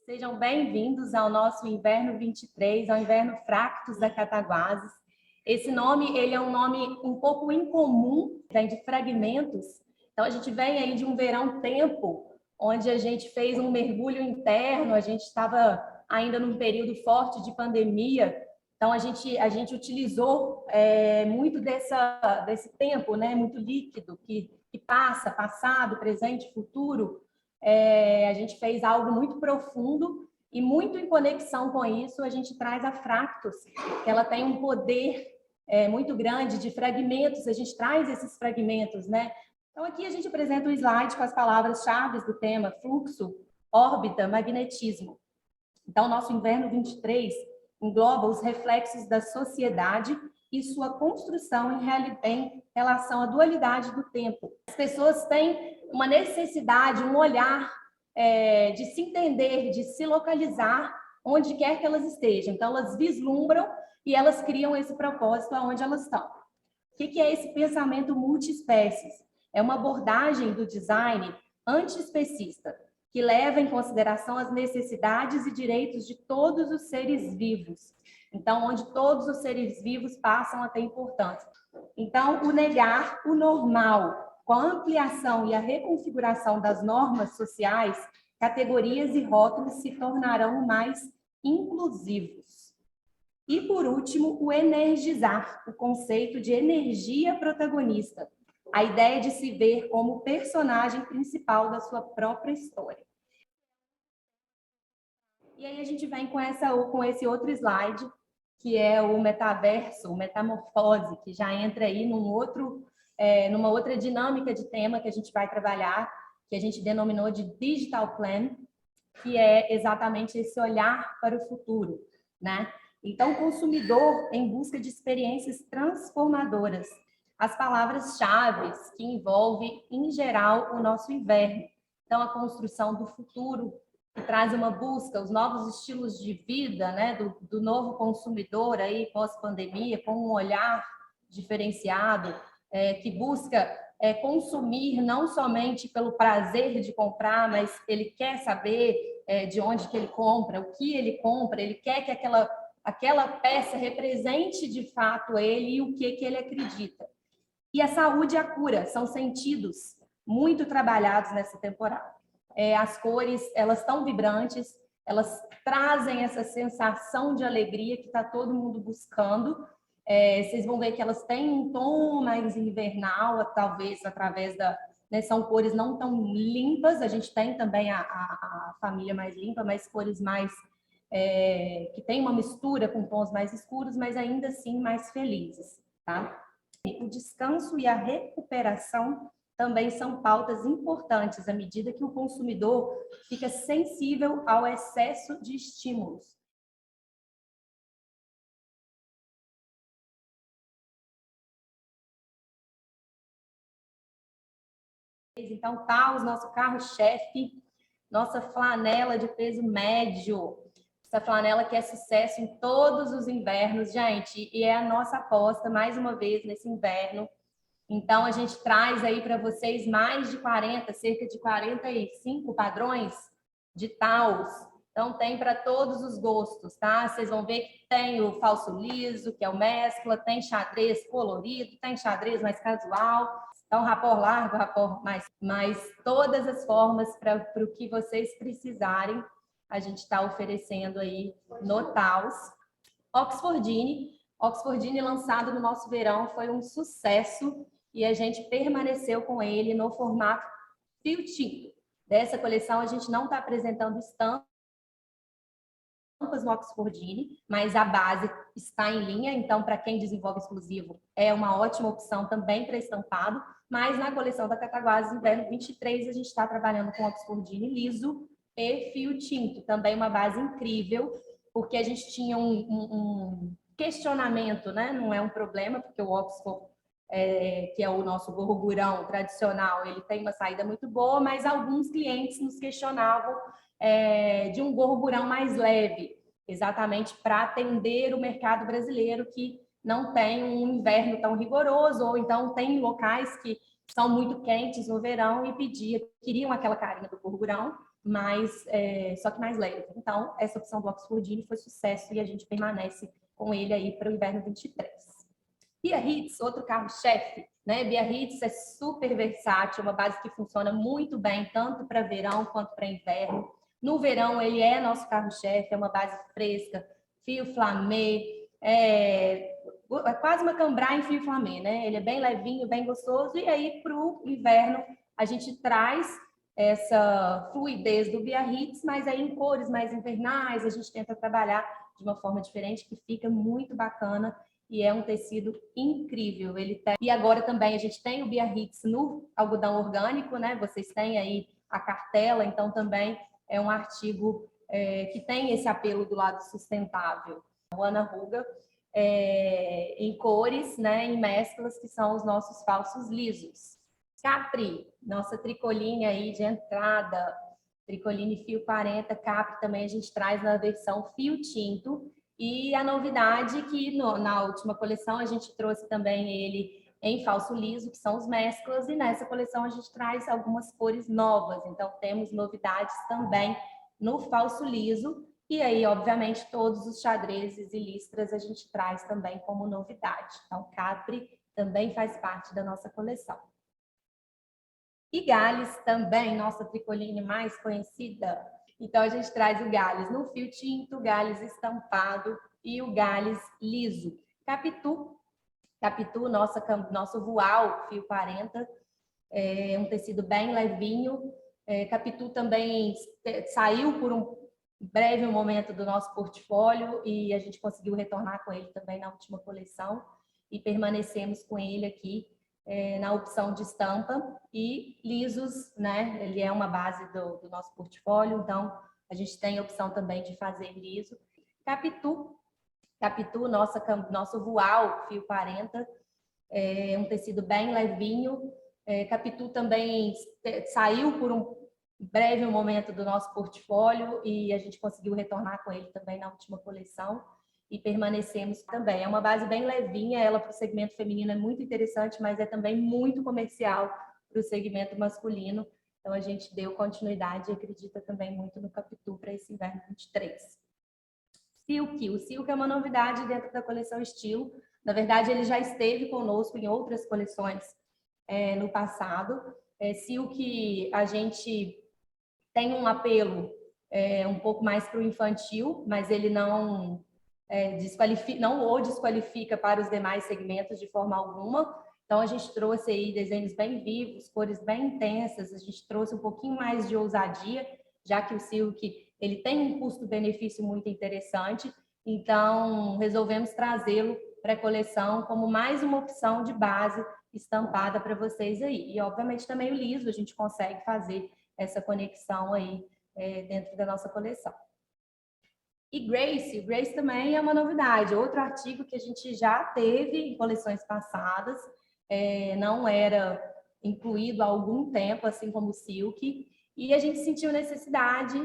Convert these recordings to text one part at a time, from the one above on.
Sejam bem-vindos ao nosso Inverno 23, ao Inverno Fractos da Cataguases. Esse nome, ele é um nome um pouco incomum, vem de fragmentos. Então, a gente vem aí de um verão tempo, onde a gente fez um mergulho interno, a gente estava ainda num período forte de pandemia, então a gente utilizou muito desse tempo, né, muito líquido, que passa, passado, presente, futuro. A gente fez algo muito profundo e muito em conexão com isso, a gente traz a Fractos, que ela tem um poder muito grande de fragmentos, a gente traz esses fragmentos, né? Então, aqui a gente apresenta um slide com as palavras-chave do tema: fluxo, órbita, magnetismo. Então, nosso Inverno 23 engloba os reflexos da sociedade e sua construção em relação à dualidade do tempo. As pessoas têm uma necessidade, um olhar de se entender, de se localizar onde quer que elas estejam. Então, elas vislumbram e elas criam esse propósito aonde elas estão. O que é esse pensamento multiespécies? É uma abordagem do design antiespecista, que leva em consideração as necessidades e direitos de todos os seres vivos. Então, onde todos os seres vivos passam a ter importância. Então, o negar o normal, com a ampliação e a reconfiguração das normas sociais, categorias e rótulos se tornarão mais inclusivos. E, por último, o energizar, o conceito de energia protagonista, a ideia de se ver como personagem principal da sua própria história. E aí a gente vem com esse outro slide, que é o metaverso, o metamorfose, que já entra aí numa outra dinâmica de tema que a gente vai trabalhar, que a gente denominou de Digital Plan, que é exatamente esse olhar para o futuro, né? Então, o consumidor em busca de experiências transformadoras. As palavras-chave que envolvem, em geral, o nosso inverno. Então, a construção do futuro, que traz uma busca, os novos estilos de vida, né, do novo consumidor aí pós-pandemia, com um olhar diferenciado, que busca consumir não somente pelo prazer de comprar, mas ele quer saber de onde que ele compra, o que ele compra, ele quer que aquela peça represente de fato ele e o que ele acredita. E a saúde e a cura são sentidos muito trabalhados nessa temporada. As cores, elas estão vibrantes, elas trazem essa sensação de alegria que está todo mundo buscando. Vocês vão ver que elas têm um tom mais invernal, talvez através né, são cores não tão limpas, a gente tem também a família mais limpa, mas cores mais que tem uma mistura com tons mais escuros, mas ainda assim mais felizes, tá? O descanso e a recuperação também são pautas importantes à medida que o consumidor fica sensível ao excesso de estímulos. Então, tá o nosso carro-chefe, nossa flanela de peso médio. Essa flanela que é sucesso em todos os invernos, gente, e é a nossa aposta, mais uma vez, nesse inverno. Então, a gente traz aí para vocês mais de 40, cerca de 45 padrões de taus. Então, tem para todos os gostos, tá? Vocês vão ver que tem o falso liso, que é o mescla, tem xadrez colorido, tem xadrez mais casual, então rapor largo, rapor mais todas as formas para o que vocês precisarem, a gente está oferecendo aí no taus. Oxfordine lançado no nosso verão, foi um sucesso e a gente permaneceu com ele no formato fio tinto. Dessa coleção, a gente não está apresentando estampas no Oxfordine, mas a base está em linha, então para quem desenvolve exclusivo é uma ótima opção também para estampado, mas na coleção da Cataguases Inverno 23 a gente está trabalhando com Oxfordine liso e fio tinto, também uma base incrível, porque a gente tinha um questionamento, né? Não é um problema, porque o Oxford, que é o nosso gorgurão tradicional, ele tem uma saída muito boa, mas alguns clientes nos questionavam de um gorgurão mais leve, exatamente para atender o mercado brasileiro que não tem um inverno tão rigoroso, ou então tem locais que são muito quentes no verão e queriam aquela carinha do gorgurão. só que mais leve. Então, essa opção do Oxfordine foi sucesso e a gente permanece com ele aí para o inverno 23. Biarritz, outro carro-chefe, né? Biarritz é super versátil, uma base que funciona muito bem, tanto para verão quanto para inverno. No verão, ele é nosso carro-chefe, é uma base fresca, fio flamé, é quase uma cambrai em fio flamé, né? Ele é bem levinho, bem gostoso, e aí para o inverno a gente traz essa fluidez do Biarritz, mas aí em cores mais invernais, a gente tenta trabalhar de uma forma diferente, que fica muito bacana, e é um tecido incrível. E agora também a gente tem o Biarritz no algodão orgânico, né? Vocês têm aí a cartela, então também é um artigo que tem esse apelo do lado sustentável. O Ana Ruga, em cores, né, em mesclas, que são os nossos falsos lisos. Capri, nossa tricoline aí de entrada, tricoline fio 40, Capri também a gente traz na versão fio tinto. E a novidade que na última coleção a gente trouxe também ele em falso liso, que são os mesclas, e nessa coleção a gente traz algumas cores novas. Então temos novidades também no falso liso, e aí, obviamente, todos os xadrezes e listras a gente traz também como novidade. Então, Capri também faz parte da nossa coleção. E Gales também, nossa tricoline mais conhecida. Então, a gente traz o Gales no fio tinto, o Gales estampado e o Gales liso. Capitu, nosso voal fio 40, é um tecido bem levinho. Capitu também saiu por um breve momento do nosso portfólio e a gente conseguiu retornar com ele também na última coleção e permanecemos com ele aqui na opção de estampa e lisos, né? Ele é uma base do nosso portfólio, então a gente tem a opção também de fazer liso. Capitu, nosso voal fio 40, é um tecido bem levinho. Capitu também saiu por um breve momento do nosso portfólio e a gente conseguiu retornar com ele também na última coleção e permanecemos também. É uma base bem levinha, ela para o segmento feminino é muito interessante, mas é também muito comercial para o segmento masculino. Então a gente deu continuidade e acredita também muito no Capitu para esse inverno 23. Silk, o Silk é uma novidade dentro da coleção Estilo. Na verdade, ele já esteve conosco em outras coleções no passado. Silk, a gente tem um apelo um pouco mais para o infantil, mas ele não o desqualifica para os demais segmentos de forma alguma. Então, a gente trouxe aí desenhos bem vivos, cores bem intensas, a gente trouxe um pouquinho mais de ousadia, já que o Silk ele tem um custo-benefício muito interessante, então resolvemos trazê-lo para a coleção como mais uma opção de base estampada para vocês aí. E, obviamente, também o liso, a gente consegue fazer essa conexão aí dentro da nossa coleção. E Grace também é uma novidade, outro artigo que a gente já teve em coleções passadas, não era incluído há algum tempo, assim como o Silk, e a gente sentiu necessidade,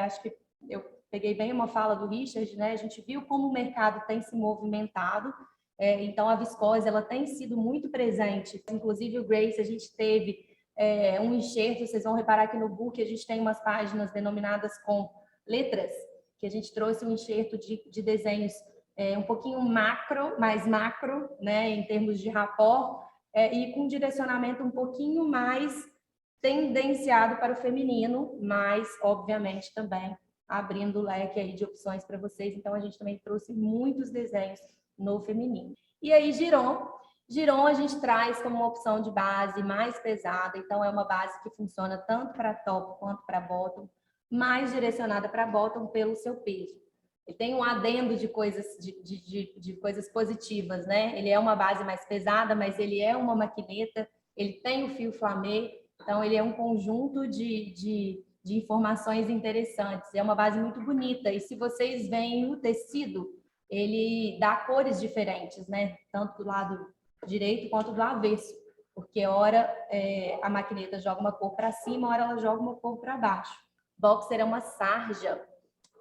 acho que eu peguei bem uma fala do Richard, né? A gente viu como o mercado tem se movimentado, então a viscose ela tem sido muito presente, inclusive o Grace a gente teve um enxerto, vocês vão reparar que no book a gente tem umas páginas denominadas com letras, que a gente trouxe um enxerto de desenhos um pouquinho mais macro, né, em termos de rapport, e com direcionamento um pouquinho mais tendenciado para o feminino, mas, obviamente, também abrindo o leque aí de opções para vocês. Então, a gente também trouxe muitos desenhos no feminino. E aí, Giron a gente traz como uma opção de base mais pesada, então é uma base que funciona tanto para top quanto para bottom, mais direcionada para bottom pelo seu peso. Ele tem um adendo de coisas, de coisas positivas, né? Ele é uma base mais pesada, mas ele é uma maquineta, ele tem o fio flamé, então ele é um conjunto de informações interessantes. É uma base muito bonita, e se vocês veem o tecido, ele dá cores diferentes, né? Tanto do lado direito quanto do avesso, porque ora a maquineta joga uma cor para cima, ora ela joga uma cor para baixo. Boxer é uma sarja,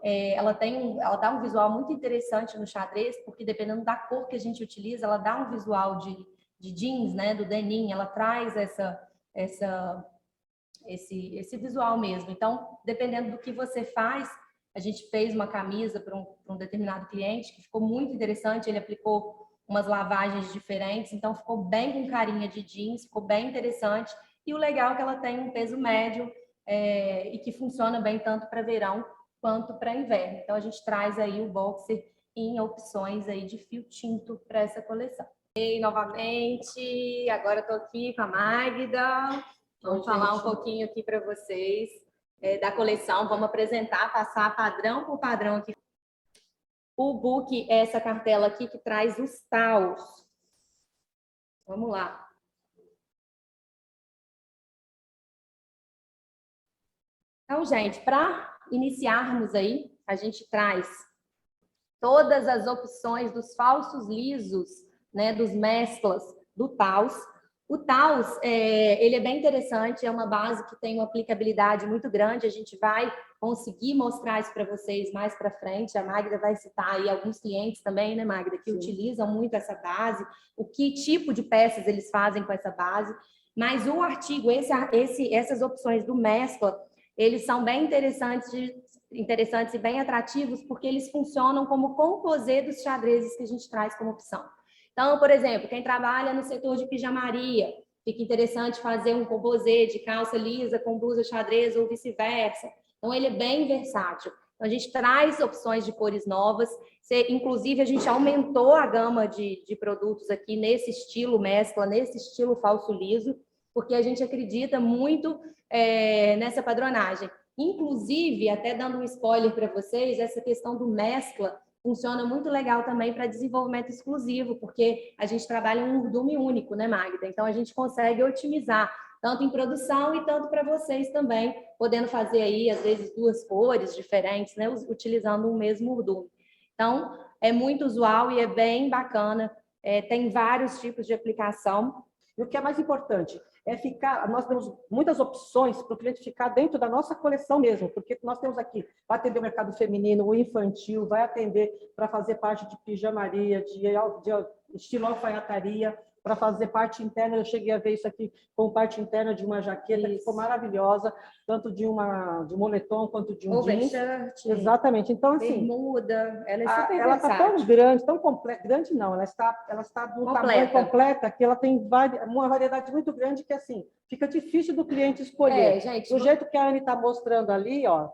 ela dá um visual muito interessante no xadrez, porque dependendo da cor que a gente utiliza, ela dá um visual de jeans, né, do denim, ela traz essa esse visual mesmo. Então, dependendo do que você faz, a gente fez uma camisa para um determinado cliente que ficou muito interessante, ele aplicou umas lavagens diferentes, então ficou bem com carinha de jeans, ficou bem interessante. E o legal é que ela tem um peso médio e que funciona bem tanto para verão quanto para inverno. Então a gente traz aí o boxer em opções aí de fio tinto para essa coleção. E novamente, agora estou aqui com a Magda. Vamos falar um pouquinho aqui para vocês da coleção. Vamos apresentar, passar padrão por padrão aqui. O book é essa cartela aqui que traz os taus. Vamos lá. Então, gente, para iniciarmos aí, a gente traz todas as opções dos falsos lisos, né, dos mesclas do taus. O taus, ele é bem interessante, é uma base que tem uma aplicabilidade muito grande, a gente vai conseguir mostrar isso para vocês mais para frente. A Magda vai citar aí alguns clientes também, né, Magda, que utilizam muito essa base, o que tipo de peças eles fazem com essa base. Mas o artigo, essas opções do mescla, eles são bem interessantes e bem atrativos, porque eles funcionam como composê dos xadrezes que a gente traz como opção. Então, por exemplo, quem trabalha no setor de pijamaria, fica interessante fazer um composê de calça lisa com blusa xadrez ou vice-versa. Então, ele é bem versátil. Então, a gente traz opções de cores novas. Inclusive, a gente aumentou a gama de produtos aqui nesse estilo mescla, nesse estilo falso liso, porque a gente acredita muito nessa padronagem. Inclusive, até dando um spoiler para vocês, essa questão do mescla funciona muito legal também para desenvolvimento exclusivo, porque a gente trabalha um urdume único, né, Magda? Então, a gente consegue otimizar tanto em produção e tanto para vocês também, podendo fazer aí, às vezes, duas cores diferentes, né, utilizando o mesmo urdume. Então, é muito usual e é bem bacana, tem vários tipos de aplicação. E o que é mais importante nós temos muitas opções para o cliente ficar dentro da nossa coleção mesmo, porque nós temos aqui, vai atender o mercado feminino, o infantil, vai atender para fazer parte de pijamaria, de estilo alfaiataria, para fazer parte interna. Eu cheguei a ver isso aqui com parte interna de uma jaqueta, que ficou maravilhosa, tanto de um moletom quanto de um jeans. Shirt, exatamente. Então, assim, bermuda, ela é super ela está tão grande, tão completa, grande não, ela está de um tamanho completa que ela tem uma variedade muito grande que, assim, fica difícil do cliente escolher. Gente, do jeito que a Anne está mostrando ali, ó,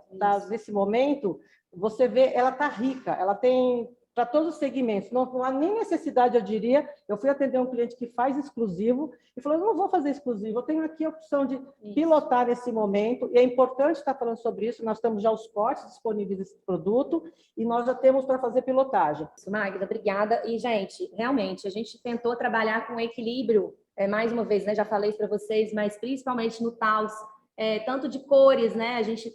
nesse momento, você vê, ela está rica, ela tem para todos os segmentos. Não há nem necessidade, eu diria. Eu fui atender um cliente que faz exclusivo e falou, eu não vou fazer exclusivo, eu tenho aqui a opção de pilotar nesse momento, e é importante estar falando sobre isso. Nós temos já os cortes disponíveis desse produto e nós já temos para fazer pilotagem. Magda, obrigada. E, gente, realmente, a gente tentou trabalhar com equilíbrio, mais uma vez, né, já falei para vocês, mas principalmente no taus, tanto de cores, né, a gente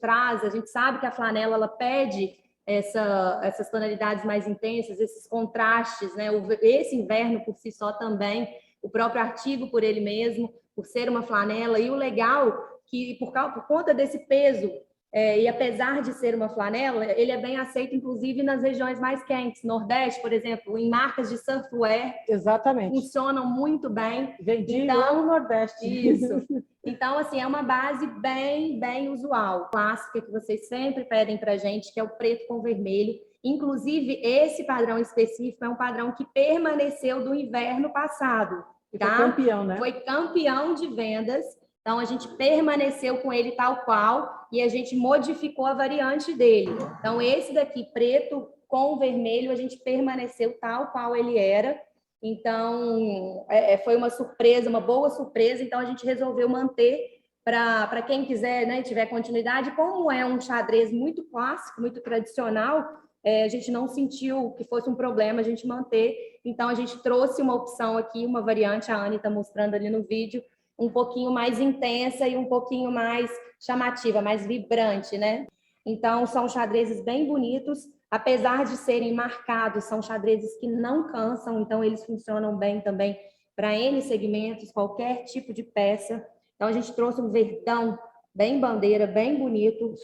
sabe que a flanela, ela pede essas tonalidades mais intensas, esses contrastes, né? Esse inverno por si só também, o próprio artigo por ele mesmo, por ser uma flanela, e o legal que por conta desse peso, e apesar de ser uma flanela, ele é bem aceito, inclusive, nas regiões mais quentes. Nordeste, por exemplo, em marcas de surfwear. Exatamente. Funcionam muito bem. Vendi lá no Nordeste. Isso. Então, assim, é uma base bem, bem usual. Clássica que vocês sempre pedem pra gente, que é o preto com vermelho. Inclusive, esse padrão específico é um padrão que permaneceu do inverno passado. Tá? Foi campeão, né? Foi campeão de vendas. Então, a gente permaneceu com ele tal qual e a gente modificou a variante dele. Então, esse daqui, preto com vermelho, a gente permaneceu tal qual ele era. Então, foi uma surpresa, uma boa surpresa. Então, a gente resolveu manter para quem quiser, né, tiver continuidade. Como é um xadrez muito clássico, muito tradicional, a gente não sentiu que fosse um problema a gente manter. Então, a gente trouxe uma opção aqui, uma variante, a Anne está mostrando ali no vídeo, um pouquinho mais intensa e um pouquinho mais chamativa, mais vibrante, né? Então, são xadrezes bem bonitos, apesar de serem marcados, são xadrezes que não cansam, então eles funcionam bem também para N segmentos, qualquer tipo de peça. Então, a gente trouxe um verdão bem bandeira, bem bonito.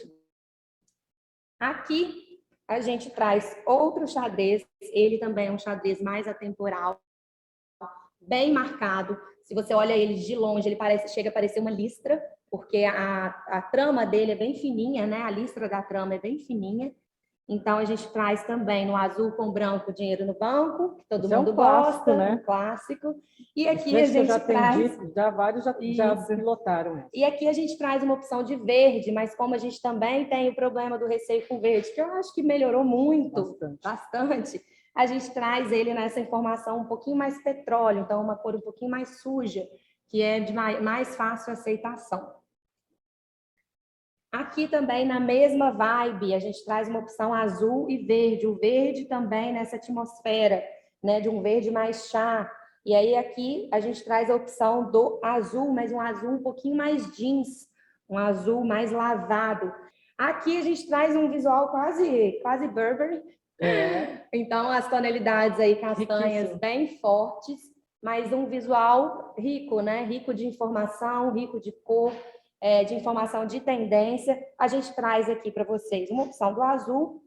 Aqui, a gente traz outro xadrez, ele também é um xadrez mais atemporal, bem marcado. Se você olha ele de longe, ele chega a parecer uma listra, porque a trama dele é bem fininha, né? A listra da trama é bem fininha. Então, a gente traz também no azul com branco dinheiro no banco, que todo mundo clássico, gosta, né? um clássico. E aqui a gente já traz... vários já pilotaram essa. E aqui a gente traz uma opção de verde, mas como a gente também tem o problema do receio com verde, que eu acho que melhorou muito, bastante, a gente traz ele nessa informação um pouquinho mais petróleo, então uma cor um pouquinho mais suja, que é de mais fácil aceitação. Aqui também, na mesma vibe, a gente traz uma opção azul e verde. O verde também nessa atmosfera, né, de um verde mais chá. E aí aqui a gente traz a opção do azul, mas um azul um pouquinho mais jeans, um azul mais lavado. Aqui a gente traz um visual quase Burberry. Então, as tonalidades aí castanhas bem fortes, mas um visual rico, né? Rico de informação, rico de cor, de informação de tendência. A gente traz aqui para vocês uma opção do azul,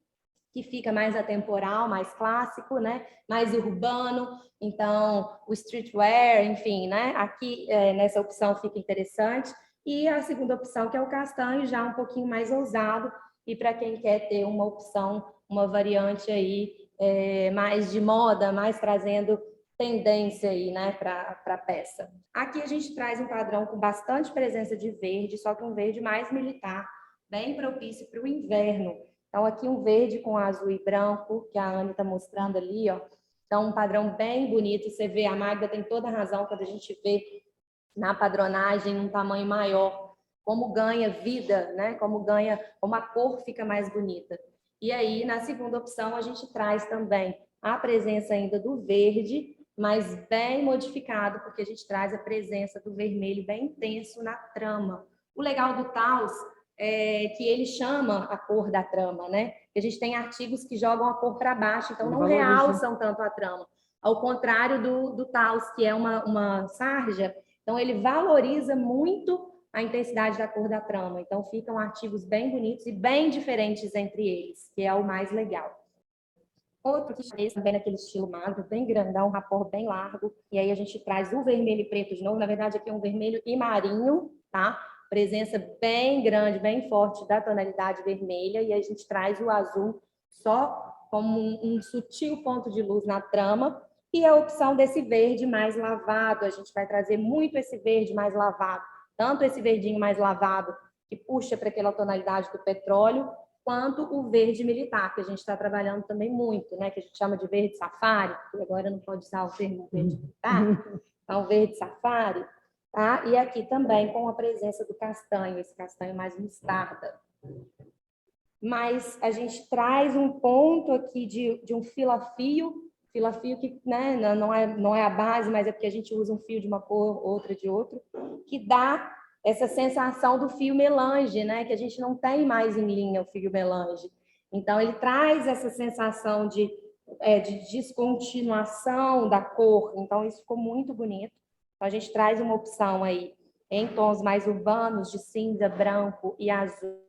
que fica mais atemporal, mais clássico, né? Mais urbano. Então, o streetwear, enfim, né? Aqui nessa opção fica interessante. E a segunda opção, que é o castanho, já um pouquinho mais ousado, e para quem quer ter uma opção, uma variante aí mais de moda, mais trazendo tendência aí, né, para a peça. Aqui a gente traz um padrão com bastante presença de verde, só que um verde mais militar, bem propício para o inverno. Então, aqui um verde com azul e branco, que a Anne está mostrando ali, ó. Então, um padrão bem bonito. Você vê, a Magda tem toda a razão quando a gente vê na padronagem um tamanho maior, como ganha vida, né? Como a cor fica mais bonita. E aí, na segunda opção, a gente traz também a presença ainda do verde, mas bem modificado, porque a gente traz a presença do vermelho bem intenso na trama. O legal do Taos é que ele chama a cor da trama, né? A gente tem artigos que jogam a cor para baixo, então não realçam tanto a trama. Ao contrário do Taos, que é uma sarja, então ele valoriza muito a intensidade da cor da trama. Então ficam artigos bem bonitos e bem diferentes entre eles, que é o mais legal. Outro que fez também naquele estilo magro, bem grandão, um rapport bem largo. E aí a gente traz o vermelho e preto de novo. Na verdade, aqui é um vermelho e marinho, tá? Presença bem grande, bem forte da tonalidade vermelha. E aí a gente traz o azul só como um sutil ponto de luz na trama. E a opção desse verde mais lavado. A gente vai trazer muito esse verde mais lavado. Tanto esse verdinho mais lavado, que puxa para aquela tonalidade do petróleo, quanto o verde militar, que a gente está trabalhando também muito, né? Que a gente chama de verde safari, porque agora não pode usar o termo verde militar, então verde safari, tá? E aqui também com a presença do castanho, esse castanho mais mostarda. Mas a gente traz um ponto aqui de um fila-fio que, né, não é a base, mas é porque a gente usa um fio de uma cor, outra de outro, que dá essa sensação do fio melange, né? Que a gente não tem mais em linha o fio melange. Então, ele traz essa sensação de descontinuação da cor. Então, isso ficou muito bonito. Então, a gente traz uma opção aí em tons mais urbanos, de cinza, branco e azul.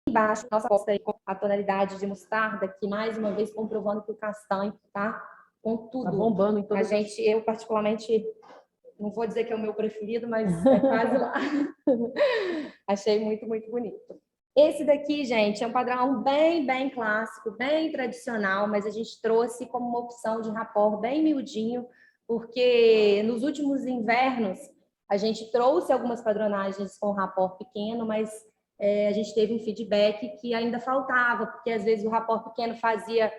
Embaixo, nossa posta aí com a tonalidade de mostarda, que mais uma vez comprovando que o castanho tá com tudo. Tá bombando em todas eu particularmente... Não vou dizer que é o meu preferido, mas é quase lá. Achei muito, muito bonito. Esse daqui, gente, é um padrão bem clássico, bem tradicional, mas a gente trouxe como uma opção de rapport bem miudinho, porque nos últimos invernos a gente trouxe algumas padronagens com rapport pequeno, mas a gente teve um feedback que ainda faltava, porque às vezes o rapport pequeno fazia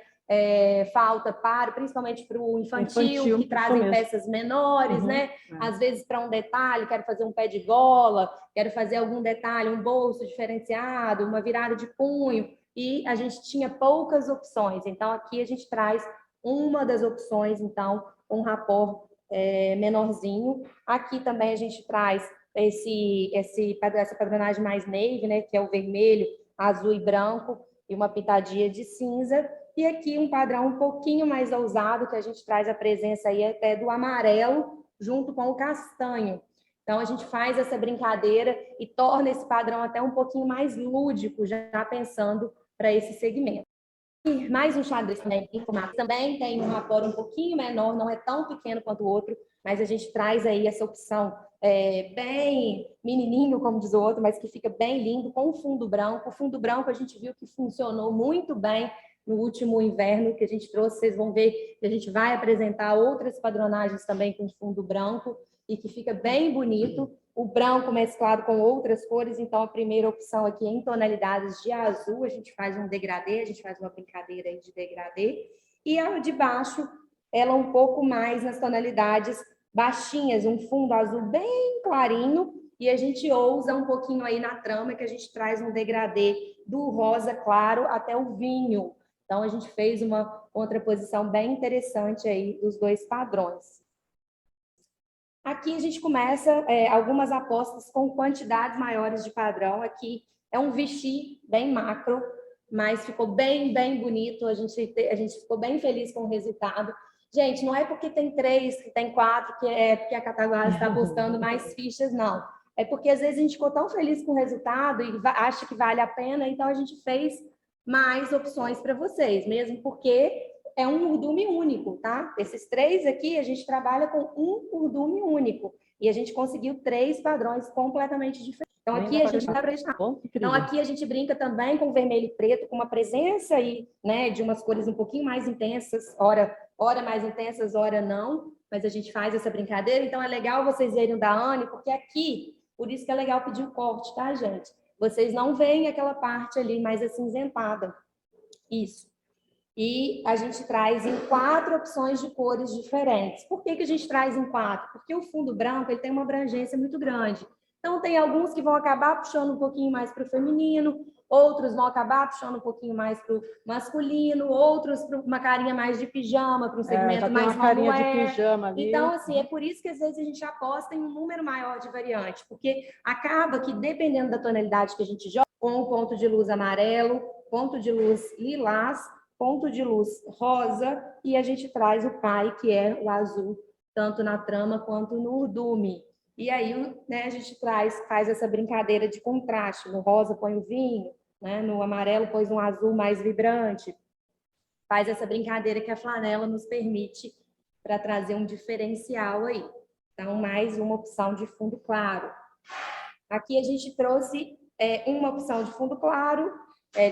falta principalmente para o infantil, que trazem peças menores, né? Às vezes para um detalhe, quero fazer um pé de gola, quero fazer algum detalhe, um bolso diferenciado, uma virada de punho, e a gente tinha poucas opções. Então, aqui a gente traz uma das opções, então, um rapport menorzinho. Aqui também a gente traz essa padronagem mais navy, né? Que é o vermelho, azul e branco, e uma pitadinha de cinza. E aqui um padrão um pouquinho mais ousado, que a gente traz a presença aí até do amarelo junto com o castanho. Então, a gente faz essa brincadeira e torna esse padrão até um pouquinho mais lúdico, já pensando para esse segmento. E mais um xadrez também em formato. Também tem um rapport um pouquinho menor, não é tão pequeno quanto o outro, mas a gente traz aí essa opção bem menininho, como diz o outro, mas que fica bem lindo, com o fundo branco. O fundo branco a gente viu que funcionou muito bem no último inverno que a gente trouxe. Vocês vão ver que a gente vai apresentar outras padronagens também com fundo branco e que fica bem bonito. O branco mesclado com outras cores, então a primeira opção aqui é em tonalidades de azul, a gente faz um degradê, a gente faz uma brincadeira aí de degradê. E a de baixo, ela um pouco mais nas tonalidades baixinhas, um fundo azul bem clarinho, e a gente ousa um pouquinho aí na trama, que a gente traz um degradê do rosa claro até o vinho. Então, a gente fez uma contraposição bem interessante aí dos dois padrões. Aqui a gente começa algumas apostas com quantidades maiores de padrão. Aqui é um Vichy bem macro, mas ficou bem bonito. A gente ficou bem feliz com o resultado. Gente, não é porque tem 3, que tem 4, que é porque a Cataguases está apostando mais fichas, não. É porque às vezes a gente ficou tão feliz com o resultado e acha que vale a pena, então a gente fez mais opções para vocês, mesmo porque é um urdume único, tá? Esses 3 aqui, a gente trabalha com um urdume único. E a gente conseguiu 3 padrões completamente diferentes. Então, aqui a gente dá para deixar. Então, aqui a gente brinca também com vermelho e preto, com uma presença aí, né, de umas cores um pouquinho mais intensas, ora mais intensas, ora não, mas a gente faz essa brincadeira. Então, é legal vocês verem o da Anne, porque aqui, por isso que é legal pedir o corte, tá, gente? Vocês não veem aquela parte ali mais acinzentada. Isso. E a gente traz em 4 opções de cores diferentes. Por que a gente traz em 4? Porque o fundo branco ele tem uma abrangência muito grande. Então, tem alguns que vão acabar puxando um pouquinho mais para o feminino, outros vão acabar puxando um pouquinho mais para o masculino, outros para uma carinha mais de pijama, para um segmento mais uma carinha de pijama ali. Então, assim, é por isso que às vezes a gente aposta em um número maior de variantes, porque acaba que, dependendo da tonalidade que a gente joga, com o ponto de luz amarelo, ponto de luz lilás, ponto de luz rosa, e a gente traz o pai, que é o azul, tanto na trama quanto no urdume. E aí, né, a gente faz essa brincadeira de contraste. No rosa põe o vinho, né, no amarelo põe um azul mais vibrante. Faz essa brincadeira que a flanela nos permite para trazer um diferencial aí. Então, mais uma opção de fundo claro. Aqui a gente trouxe uma opção de fundo claro,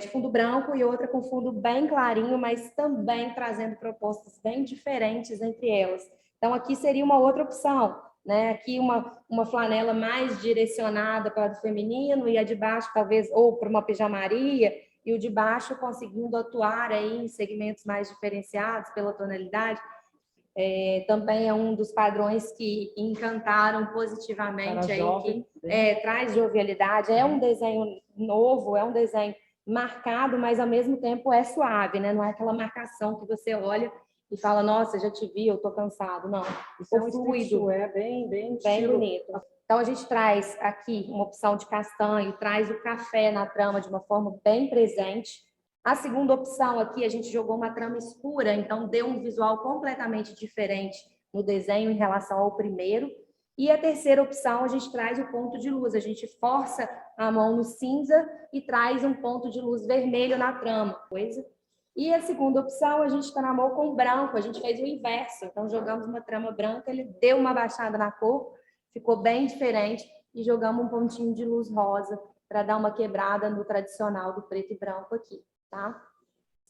de fundo branco e outra com fundo bem clarinho, mas também trazendo propostas bem diferentes entre elas. Então, aqui seria uma outra opção, né? Aqui uma flanela mais direcionada para o feminino e a de baixo talvez ou para uma pijamaria, e o de baixo conseguindo atuar aí em segmentos mais diferenciados pela tonalidade. Também é um dos padrões que encantaram positivamente aí, que traz jovialidade, é um desenho novo, é um desenho marcado, mas ao mesmo tempo é suave, né? Não é aquela marcação que você olha e fala, nossa, já te vi, eu tô cansado. Não, isso é um fluido, bem bonito. Então a gente traz aqui uma opção de castanho, traz o café na trama de uma forma bem presente. A segunda opção aqui, a gente jogou uma trama escura, então deu um visual completamente diferente no desenho em relação ao primeiro. E a terceira opção, a gente traz o ponto de luz, a gente força a mão no cinza e traz um ponto de luz vermelho na trama. E a segunda opção, a gente tramou com branco, a gente fez o inverso. Então, jogamos uma trama branca, ele deu uma baixada na cor, ficou bem diferente, e jogamos um pontinho de luz rosa para dar uma quebrada no tradicional do preto e branco aqui, tá?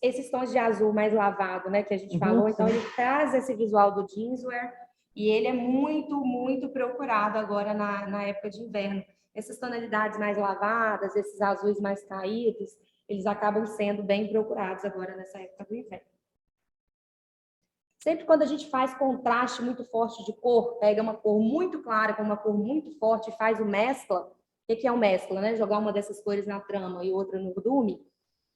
Esses tons de azul mais lavado, né, que a gente falou, então ele traz esse visual do jeanswear, e ele é muito procurado agora na época de inverno. Essas tonalidades mais lavadas, esses azuis mais caídos, eles acabam sendo bem procurados agora nessa época do inverno. Sempre quando a gente faz contraste muito forte de cor, pega uma cor muito clara com uma cor muito forte e faz o mescla, o que é o mescla, né? Jogar uma dessas cores na trama e outra no urdume,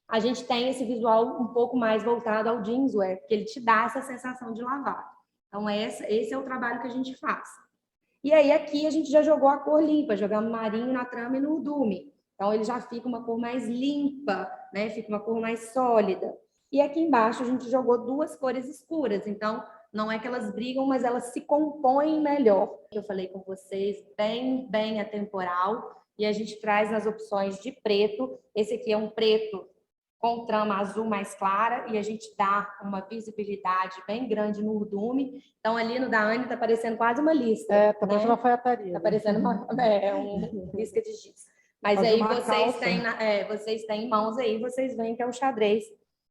a gente tem esse visual um pouco mais voltado ao jeanswear, porque ele te dá essa sensação de lavado. Então, esse é o trabalho que a gente faz. E aí, aqui, a gente já jogou a cor limpa, jogamos marinho na trama e no urdume. Então, ele já fica uma cor mais limpa, né? Fica uma cor mais sólida. E aqui embaixo, a gente jogou 2 cores escuras. Então, não é que elas brigam, mas elas se compõem melhor. Eu falei com vocês, bem atemporal. E a gente traz nas opções de preto. Esse aqui é um preto com trama azul mais clara, e a gente dá uma visibilidade bem grande no urdume. Então, ali no da Anne está parecendo quase uma listra. Tá parecendo uma alfaiataria. Está parecendo um risca de giz. Mas Fazer aí uma vocês calça. vocês têm em mãos aí, vocês veem que é o xadrez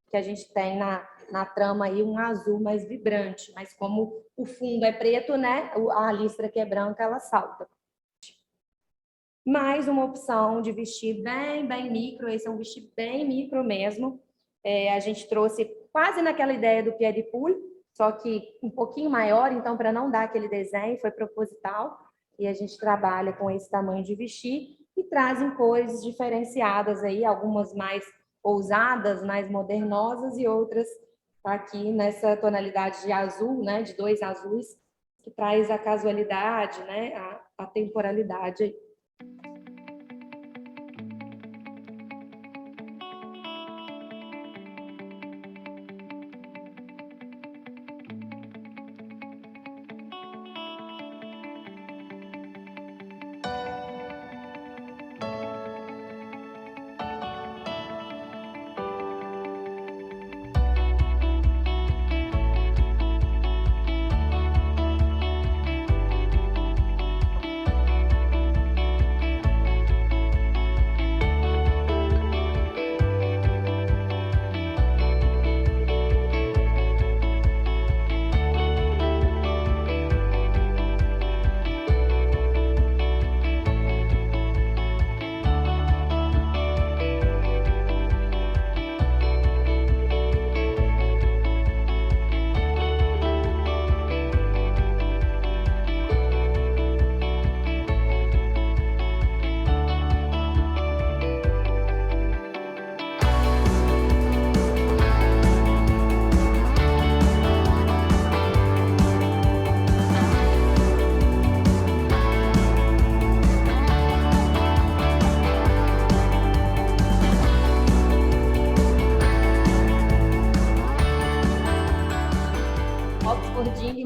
que a gente tem na trama aí, um azul mais vibrante. Mas como o fundo é preto, né? A listra que é branca, ela salta. Mais uma opção de vestido bem micro, esse é um vestido bem micro mesmo. A gente trouxe quase naquela ideia do pied de poule, só que um pouquinho maior, então para não dar aquele desenho, foi proposital. E a gente trabalha com esse tamanho de vestir e trazem cores diferenciadas aí, algumas mais ousadas, mais modernosas e outras aqui nessa tonalidade de azul, né, de 2 azuis, que traz a casualidade, né, a temporalidade aí.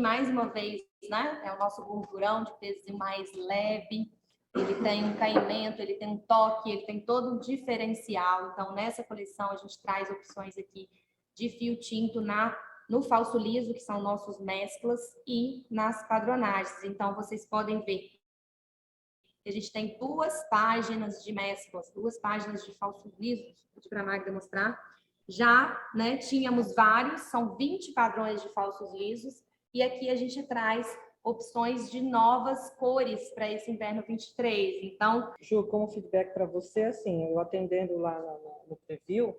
Mais uma vez, né? É o nosso gordurão de peso mais leve. Ele tem um caimento, ele tem um toque, ele tem todo um diferencial. Então, nessa coleção, a gente traz opções aqui de fio tinto no falso liso, que são nossos mesclas, e nas padronagens. Então, vocês podem ver que a gente tem 2 páginas de mesclas, 2 páginas de falsos lisos. Vou pedir para a Magda mostrar. Já, né, tínhamos vários, são 20 padrões de falsos lisos. E aqui a gente traz opções de novas cores para esse inverno 23. Então, Ju, como feedback para você, assim, eu atendendo lá no preview,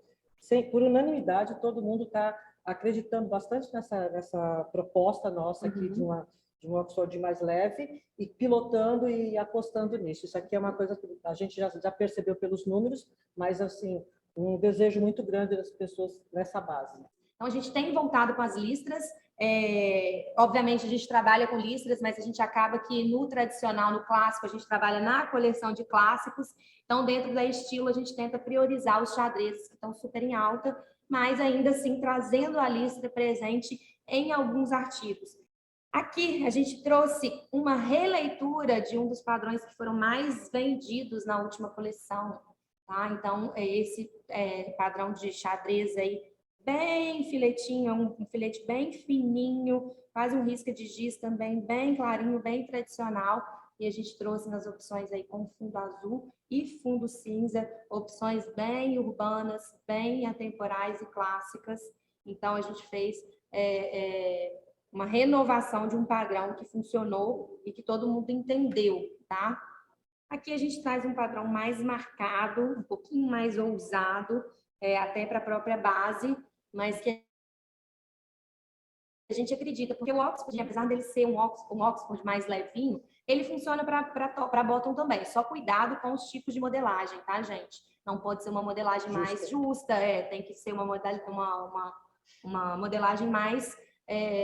por unanimidade, todo mundo está acreditando bastante nessa proposta nossa aqui de um Oxford mais leve e pilotando e apostando nisso. Isso aqui é uma coisa que a gente já percebeu pelos números, mas, assim, um desejo muito grande das pessoas nessa base. Então, a gente tem voltado com as listras. Obviamente, a gente trabalha com listras, mas a gente acaba que no tradicional, no clássico, a gente trabalha na coleção de clássicos. Então, dentro da estilo, a gente tenta priorizar os xadrezes que estão super em alta, mas ainda assim trazendo a listra presente em alguns artigos. Aqui, a gente trouxe uma releitura de um dos padrões que foram mais vendidos na última coleção. Tá? Então, esse padrão de xadrez aí, bem filetinho, um filete bem fininho, quase um risca de giz também, bem clarinho, bem tradicional. E a gente trouxe nas opções aí com fundo azul e fundo cinza, opções bem urbanas, bem atemporais e clássicas. Então, a gente fez uma renovação de um padrão que funcionou e que todo mundo entendeu, tá? Aqui a gente traz um padrão mais marcado, um pouquinho mais ousado, até para a própria base, mas que a gente acredita, porque o Oxford, apesar dele ser um Oxford mais levinho, ele funciona para bottom também. Só cuidado com os tipos de modelagem, tá, gente? Não pode ser uma modelagem mais justa, tem que ser uma modelagem mais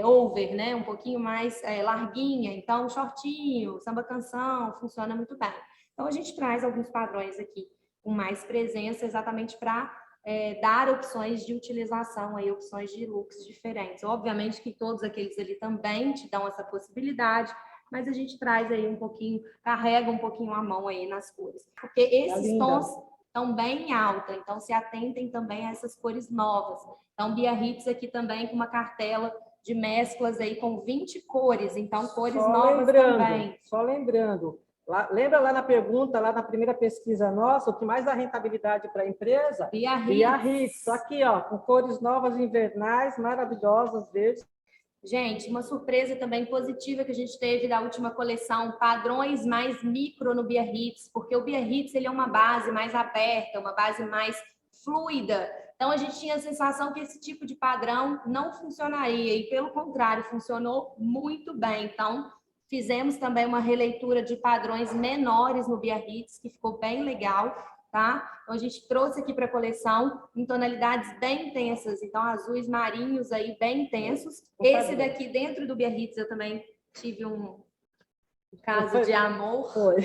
over, né? Um pouquinho mais larguinha. Então, shortinho, samba canção, funciona muito bem. Então, a gente traz alguns padrões aqui com mais presença exatamente para dar opções de utilização, aí, opções de looks diferentes. Obviamente que todos aqueles ali também te dão essa possibilidade, mas a gente traz aí um pouquinho, carrega um pouquinho a mão aí nas cores. Porque esses tons estão bem em alta, então se atentem também a essas cores novas. Então, Biarritz aqui também com uma cartela de mesclas aí com 20 cores, então cores novas também. Só lembrando, lembra lá na pergunta, lá na primeira pesquisa nossa, o que mais dá rentabilidade para a empresa? Biarritz. Só aqui, ó, com cores novas invernais, maravilhosas, verdes. Gente, uma surpresa também positiva que a gente teve da última coleção, padrões mais micro no Biarritz, porque o Biarritz ele é uma base mais aberta, uma base mais fluida. Então, a gente tinha a sensação que esse tipo de padrão não funcionaria e, pelo contrário, funcionou muito bem. Então, fizemos também uma releitura de padrões menores no Biarritz, que ficou bem legal, tá? Então, a gente trouxe aqui para a coleção em tonalidades bem intensas. Então, azuis marinhos aí bem intensos. Esse daqui, dentro do Biarritz, eu também tive um caso de amor. Foi.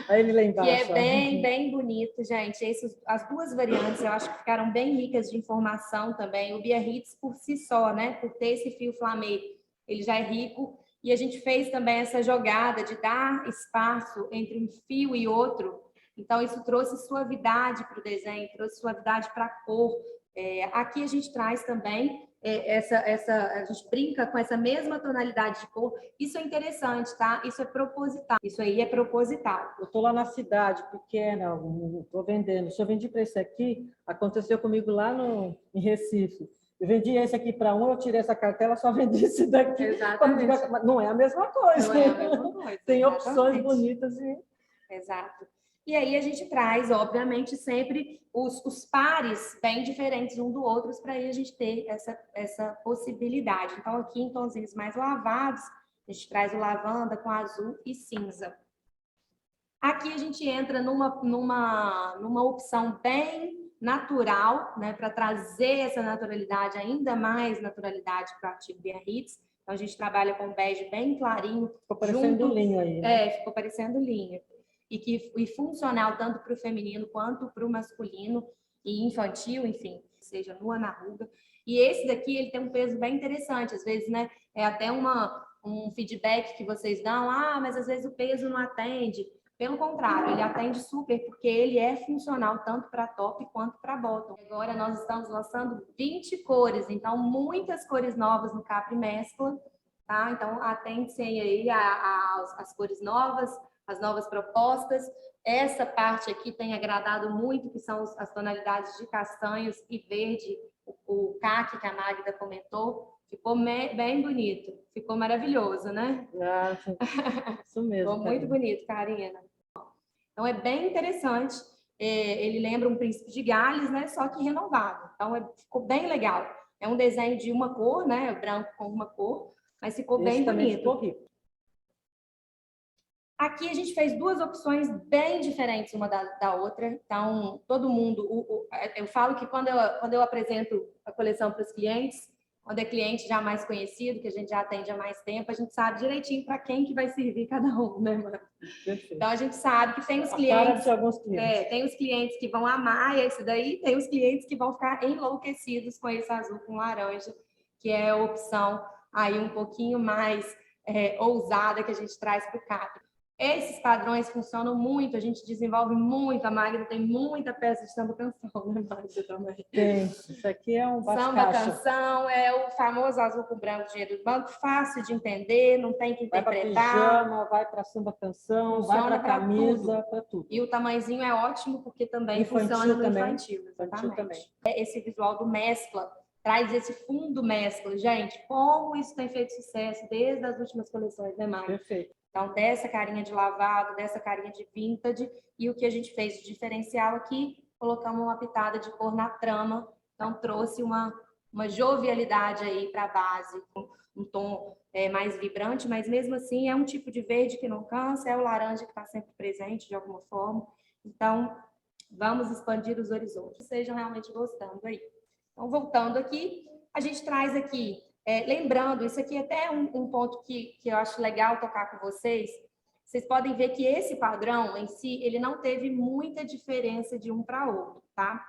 Aí ele lá embaixo. Que é bem bonito, gente. As duas variantes, eu acho que ficaram bem ricas de informação também. O Biarritz, por si só, né? Por ter esse fio flamê, ele já é rico. E a gente fez também essa jogada de dar espaço entre um fio e outro. Então, isso trouxe suavidade para o desenho, trouxe suavidade para a cor. Aqui a gente traz também a gente brinca com essa mesma tonalidade de cor. Isso é interessante, tá? Isso é proposital. Isso aí é proposital. Eu estou lá na cidade pequena, estou vendendo. Se eu vendi para esse aqui, aconteceu comigo lá em Recife. Eu vendi esse aqui para um, eu tirei essa cartela, só vendi esse daqui. Exatamente. Não é a mesma coisa. Não é a mesma coisa. Tem opções bonitas. Exato. E aí a gente traz, obviamente, sempre os pares bem diferentes um do outro para aí a gente ter essa possibilidade. Então, aqui em tonzinhos mais lavados, a gente traz o lavanda com azul e cinza. Aqui a gente entra numa opção bem natural, né, para trazer essa naturalidade, ainda mais naturalidade para o artigo Biarritz. Então, a gente trabalha com bege bem clarinho. Ficou parecendo linho aí, né? Ficou parecendo linho. E funcional tanto para o feminino quanto para o masculino e infantil, enfim, seja nua na ruga. E esse daqui, ele tem um peso bem interessante, às vezes, né, é até um feedback que vocês dão, mas às vezes o peso não atende. Pelo contrário, ele atende super, porque ele é funcional tanto para top quanto para bottom. Agora nós estamos lançando 20 cores, então muitas cores novas no Capri Mescla, tá? Então atente-se aí às cores novas, as novas propostas. Essa parte aqui tem agradado muito, que são as tonalidades de castanhos e verde, o caqui que a Magda comentou. Ficou bem bonito, ficou maravilhoso, né? Isso mesmo. Ficou muito bonito, Karina. Então é bem interessante. Ele lembra um príncipe de Gales, né? Só que renovado. Então ficou bem legal. É um desenho de uma cor, né? Branco com uma cor, mas ficou bem bonito. Ficou rico. Aqui a gente fez duas opções bem diferentes uma da outra. Então, todo mundo... eu falo que quando eu apresento a coleção para os clientes, quando é cliente já mais conhecido, que a gente já atende há mais tempo, a gente sabe direitinho para quem que vai servir cada um, né, mano? Perfeito. Então, a gente sabe que tem os clientes... de alguns clientes. Tem os clientes que vão amar esse daí, tem os clientes que vão ficar enlouquecidos com esse azul com laranja, que é a opção aí um pouquinho mais ousada que a gente traz para o Capri. Esses padrões funcionam muito, a gente desenvolve muito, a Magda tem muita peça de samba canção, né, Magda, também? Tem, isso aqui é um bate-caixa. Samba canção, é o famoso azul com branco, dinheiro do banco, fácil de entender, não tem que interpretar. Vai para pijama, vai para samba canção, vai para camisa, para tudo. E o tamanhozinho é ótimo, porque também funciona no infantil. Exatamente. Também. Esse visual do mescla, traz esse fundo mescla. Gente, como isso tem feito sucesso desde as últimas coleções, né, Magda? Perfeito. Então, dessa carinha de lavado, dessa carinha de vintage, e o que a gente fez de diferencial aqui, colocamos uma pitada de cor na trama, então trouxe uma jovialidade aí para a base, um tom mais vibrante, mas mesmo assim é um tipo de verde que não cansa, é o laranja que está sempre presente de alguma forma. Então, vamos expandir os horizontes, sejam realmente gostando aí. Então, voltando aqui, a gente traz aqui... lembrando, isso aqui é até um ponto que eu acho legal tocar com vocês. Vocês podem ver que esse padrão em si, ele não teve muita diferença de um para outro, tá?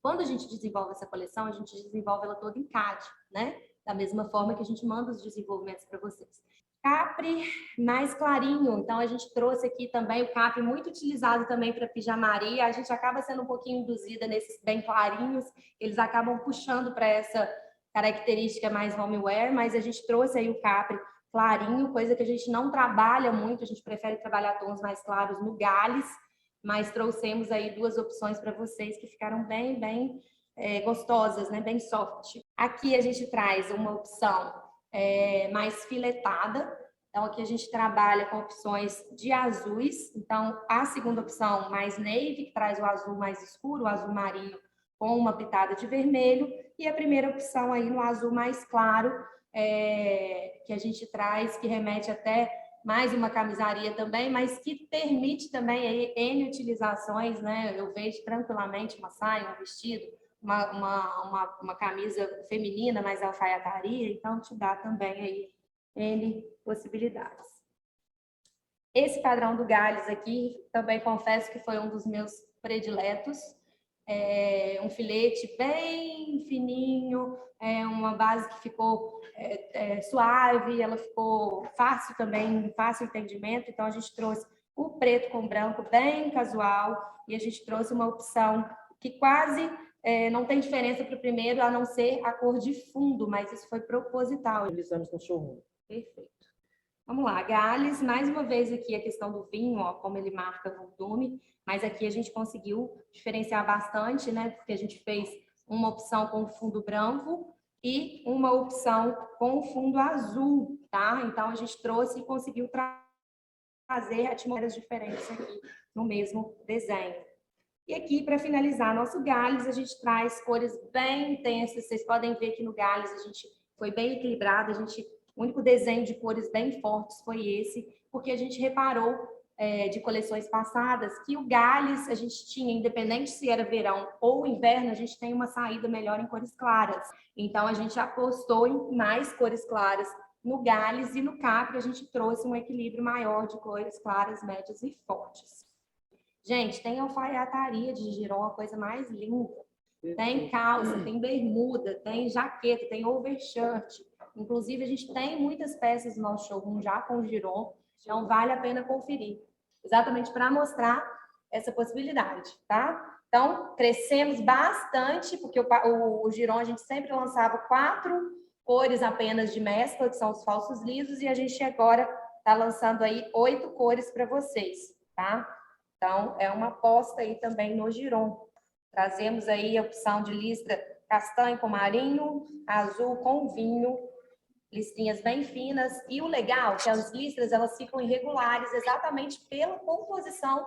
Quando a gente desenvolve essa coleção, a gente desenvolve ela toda em CAD, né? Da mesma forma que a gente manda os desenvolvimentos para vocês. Capri mais clarinho, então a gente trouxe aqui também o capri muito utilizado também para pijamaria. A gente acaba sendo um pouquinho induzida nesses bem clarinhos, eles acabam puxando para essa característica mais homeware, mas a gente trouxe aí o capri clarinho, coisa que a gente não trabalha muito, a gente prefere trabalhar tons mais claros no Gales, mas trouxemos aí duas opções para vocês que ficaram bem gostosas, né? Bem soft. Aqui a gente traz uma opção mais filetada. Então, aqui a gente trabalha com opções de azuis. Então, a segunda opção, mais navy, que traz o azul mais escuro, o azul marinho, com uma pitada de vermelho. E a primeira opção aí no azul mais claro, que a gente traz, que remete até mais uma camisaria também, mas que permite também aí N utilizações, né? Eu vejo tranquilamente uma saia, um vestido, uma camisa feminina, mais alfaiataria, então te dá também aí N possibilidades. Esse padrão do Gales aqui, também confesso que foi um dos meus prediletos. Um filete bem fininho, uma base que ficou suave, ela ficou fácil também, fácil entendimento, então a gente trouxe o preto com branco bem casual e a gente trouxe uma opção que quase não tem diferença para o primeiro, a não ser a cor de fundo, mas isso foi proposital. Utilizamos no showroom. Perfeito. Vamos lá, Gales, mais uma vez aqui a questão do vinho, ó, como ele marca volume, mas aqui a gente conseguiu diferenciar bastante, né? Porque a gente fez uma opção com fundo branco e uma opção com fundo azul, tá? Então a gente trouxe e conseguiu trazer atmosferas diferentes aqui no mesmo desenho. E aqui, para finalizar nosso Gales, a gente traz cores bem intensas. Vocês podem ver que no Gales a gente foi bem equilibrado, o único desenho de cores bem fortes foi esse, porque a gente reparou de coleções passadas que o Gales a gente tinha, independente se era verão ou inverno, a gente tem uma saída melhor em cores claras. Então, a gente apostou em mais cores claras no Gales e no Capri a gente trouxe um equilíbrio maior de cores claras, médias e fortes. Gente, tem alfaiataria de Giron, a coisa mais linda. Tem calça, tem bermuda, tem jaqueta, tem overshirt. Inclusive, a gente tem muitas peças no nosso showroom já com Giron, então vale a pena conferir. Exatamente para mostrar essa possibilidade, tá? Então, crescemos bastante, porque o Giron a gente sempre lançava 4 cores apenas de mescla, que são os falsos lisos, e a gente agora está lançando aí 8 cores para vocês, tá? Então, é uma aposta aí também no Giron. Trazemos aí a opção de listra castanho com marinho, azul com vinho, listrinhas bem finas. E o legal é que as listras elas ficam irregulares exatamente pela composição.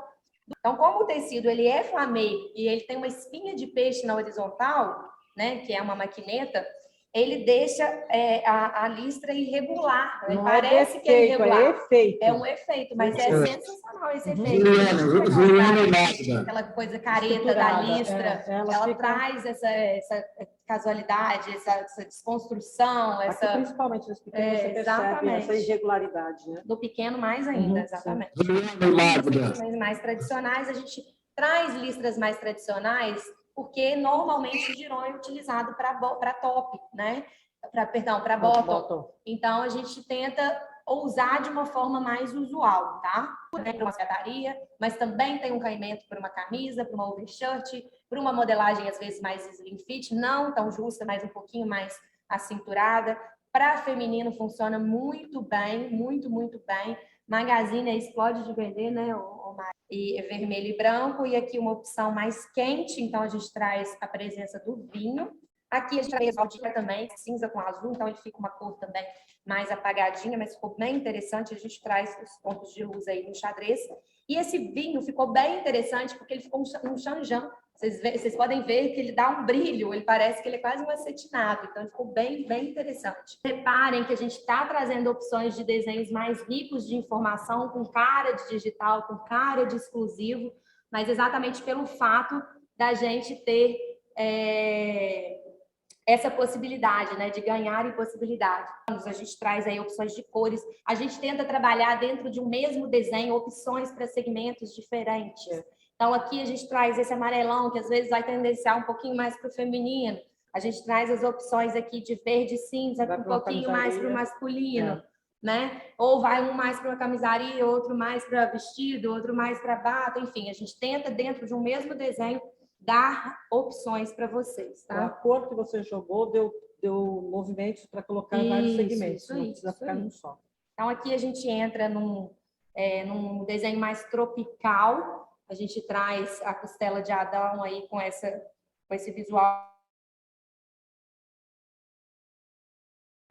Então, como o tecido ele é flamê e ele tem uma espinha de peixe na horizontal, né, que é uma maquineta, ele deixa a listra irregular. Né? Parece que é irregular. É efeito. É um efeito, mas é sensacional esse efeito. Aquela coisa careta da listra, ela traz essa casualidade, essa desconstrução. Aqui, principalmente nos pequenos, você percebe essa irregularidade. Né? Do pequeno mais ainda, exatamente. Mais tradicionais, a gente traz listras mais tradicionais, porque normalmente o Giron é utilizado para top, né? Para bottom. Então, a gente tenta ousar de uma forma mais usual, tá? Para uma secretaria, mas também tem um caimento para uma camisa, para uma overshirt, para uma modelagem, às vezes, mais slim fit, não tão justa, mas um pouquinho mais acinturada. Para feminino, funciona muito bem, muito bem. Magazine explode de vender, né? E vermelho e branco, e aqui uma opção mais quente, então a gente traz a presença do vinho. Aqui a gente traz o também, cinza com azul, então ele fica uma cor também mais apagadinha, mas ficou bem interessante, a gente traz os pontos de luz aí no xadrez. E esse vinho ficou bem interessante, porque ele ficou um chanjan. Vocês podem ver que ele dá um brilho, ele parece que ele é quase um acetinado, então ficou bem interessante. Reparem que a gente está trazendo opções de desenhos mais ricos de informação, com cara de digital, com cara de exclusivo, mas exatamente pelo fato da gente ter essa possibilidade, né, de ganhar em possibilidade. A gente traz aí opções de cores, a gente tenta trabalhar dentro de um mesmo desenho, opções para segmentos diferentes. Então, aqui a gente traz esse amarelão, que às vezes vai tendenciar um pouquinho mais para o feminino. A gente traz as opções aqui de verde e cinza, um pouquinho mais para o masculino. né? Ou vai um mais para uma camisaria, outro mais para vestido, outro mais para bata, enfim, a gente tenta dentro de um mesmo desenho dar opções para vocês, tá? A cor que você jogou deu movimentos para colocar em vários segmentos, não precisa ficar num só. Então aqui a gente entra num desenho mais tropical, a gente traz a costela de Adão aí com esse visual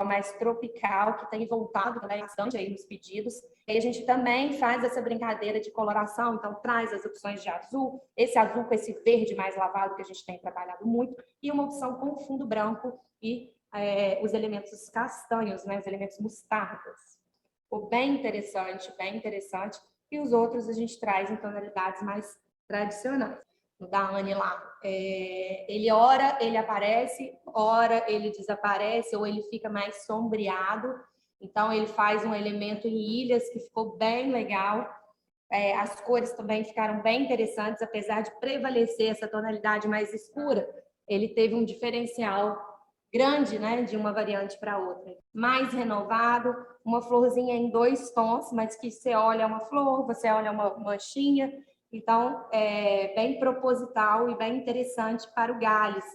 mais tropical, que tem voltado também bastante aí nos pedidos. E a gente também faz essa brincadeira de coloração, então traz as opções de azul, esse azul com esse verde mais lavado que a gente tem trabalhado muito, e uma opção com fundo branco e os elementos castanhos, né, os elementos mostardas. Ficou bem interessante, bem interessante. E os outros a gente traz em tonalidades mais tradicionais. O da Anne lá, ora ele aparece, ora ele desaparece, ou ele fica mais sombreado. Então, ele faz um elemento em ilhas que ficou bem legal. As cores também ficaram bem interessantes, apesar de prevalecer essa tonalidade mais escura. Ele teve um diferencial grande, né, de uma variante para outra. Mais renovado, uma florzinha em 2 tons, mas que você olha uma flor, você olha uma manchinha. Então, é bem proposital e bem interessante para o Gales.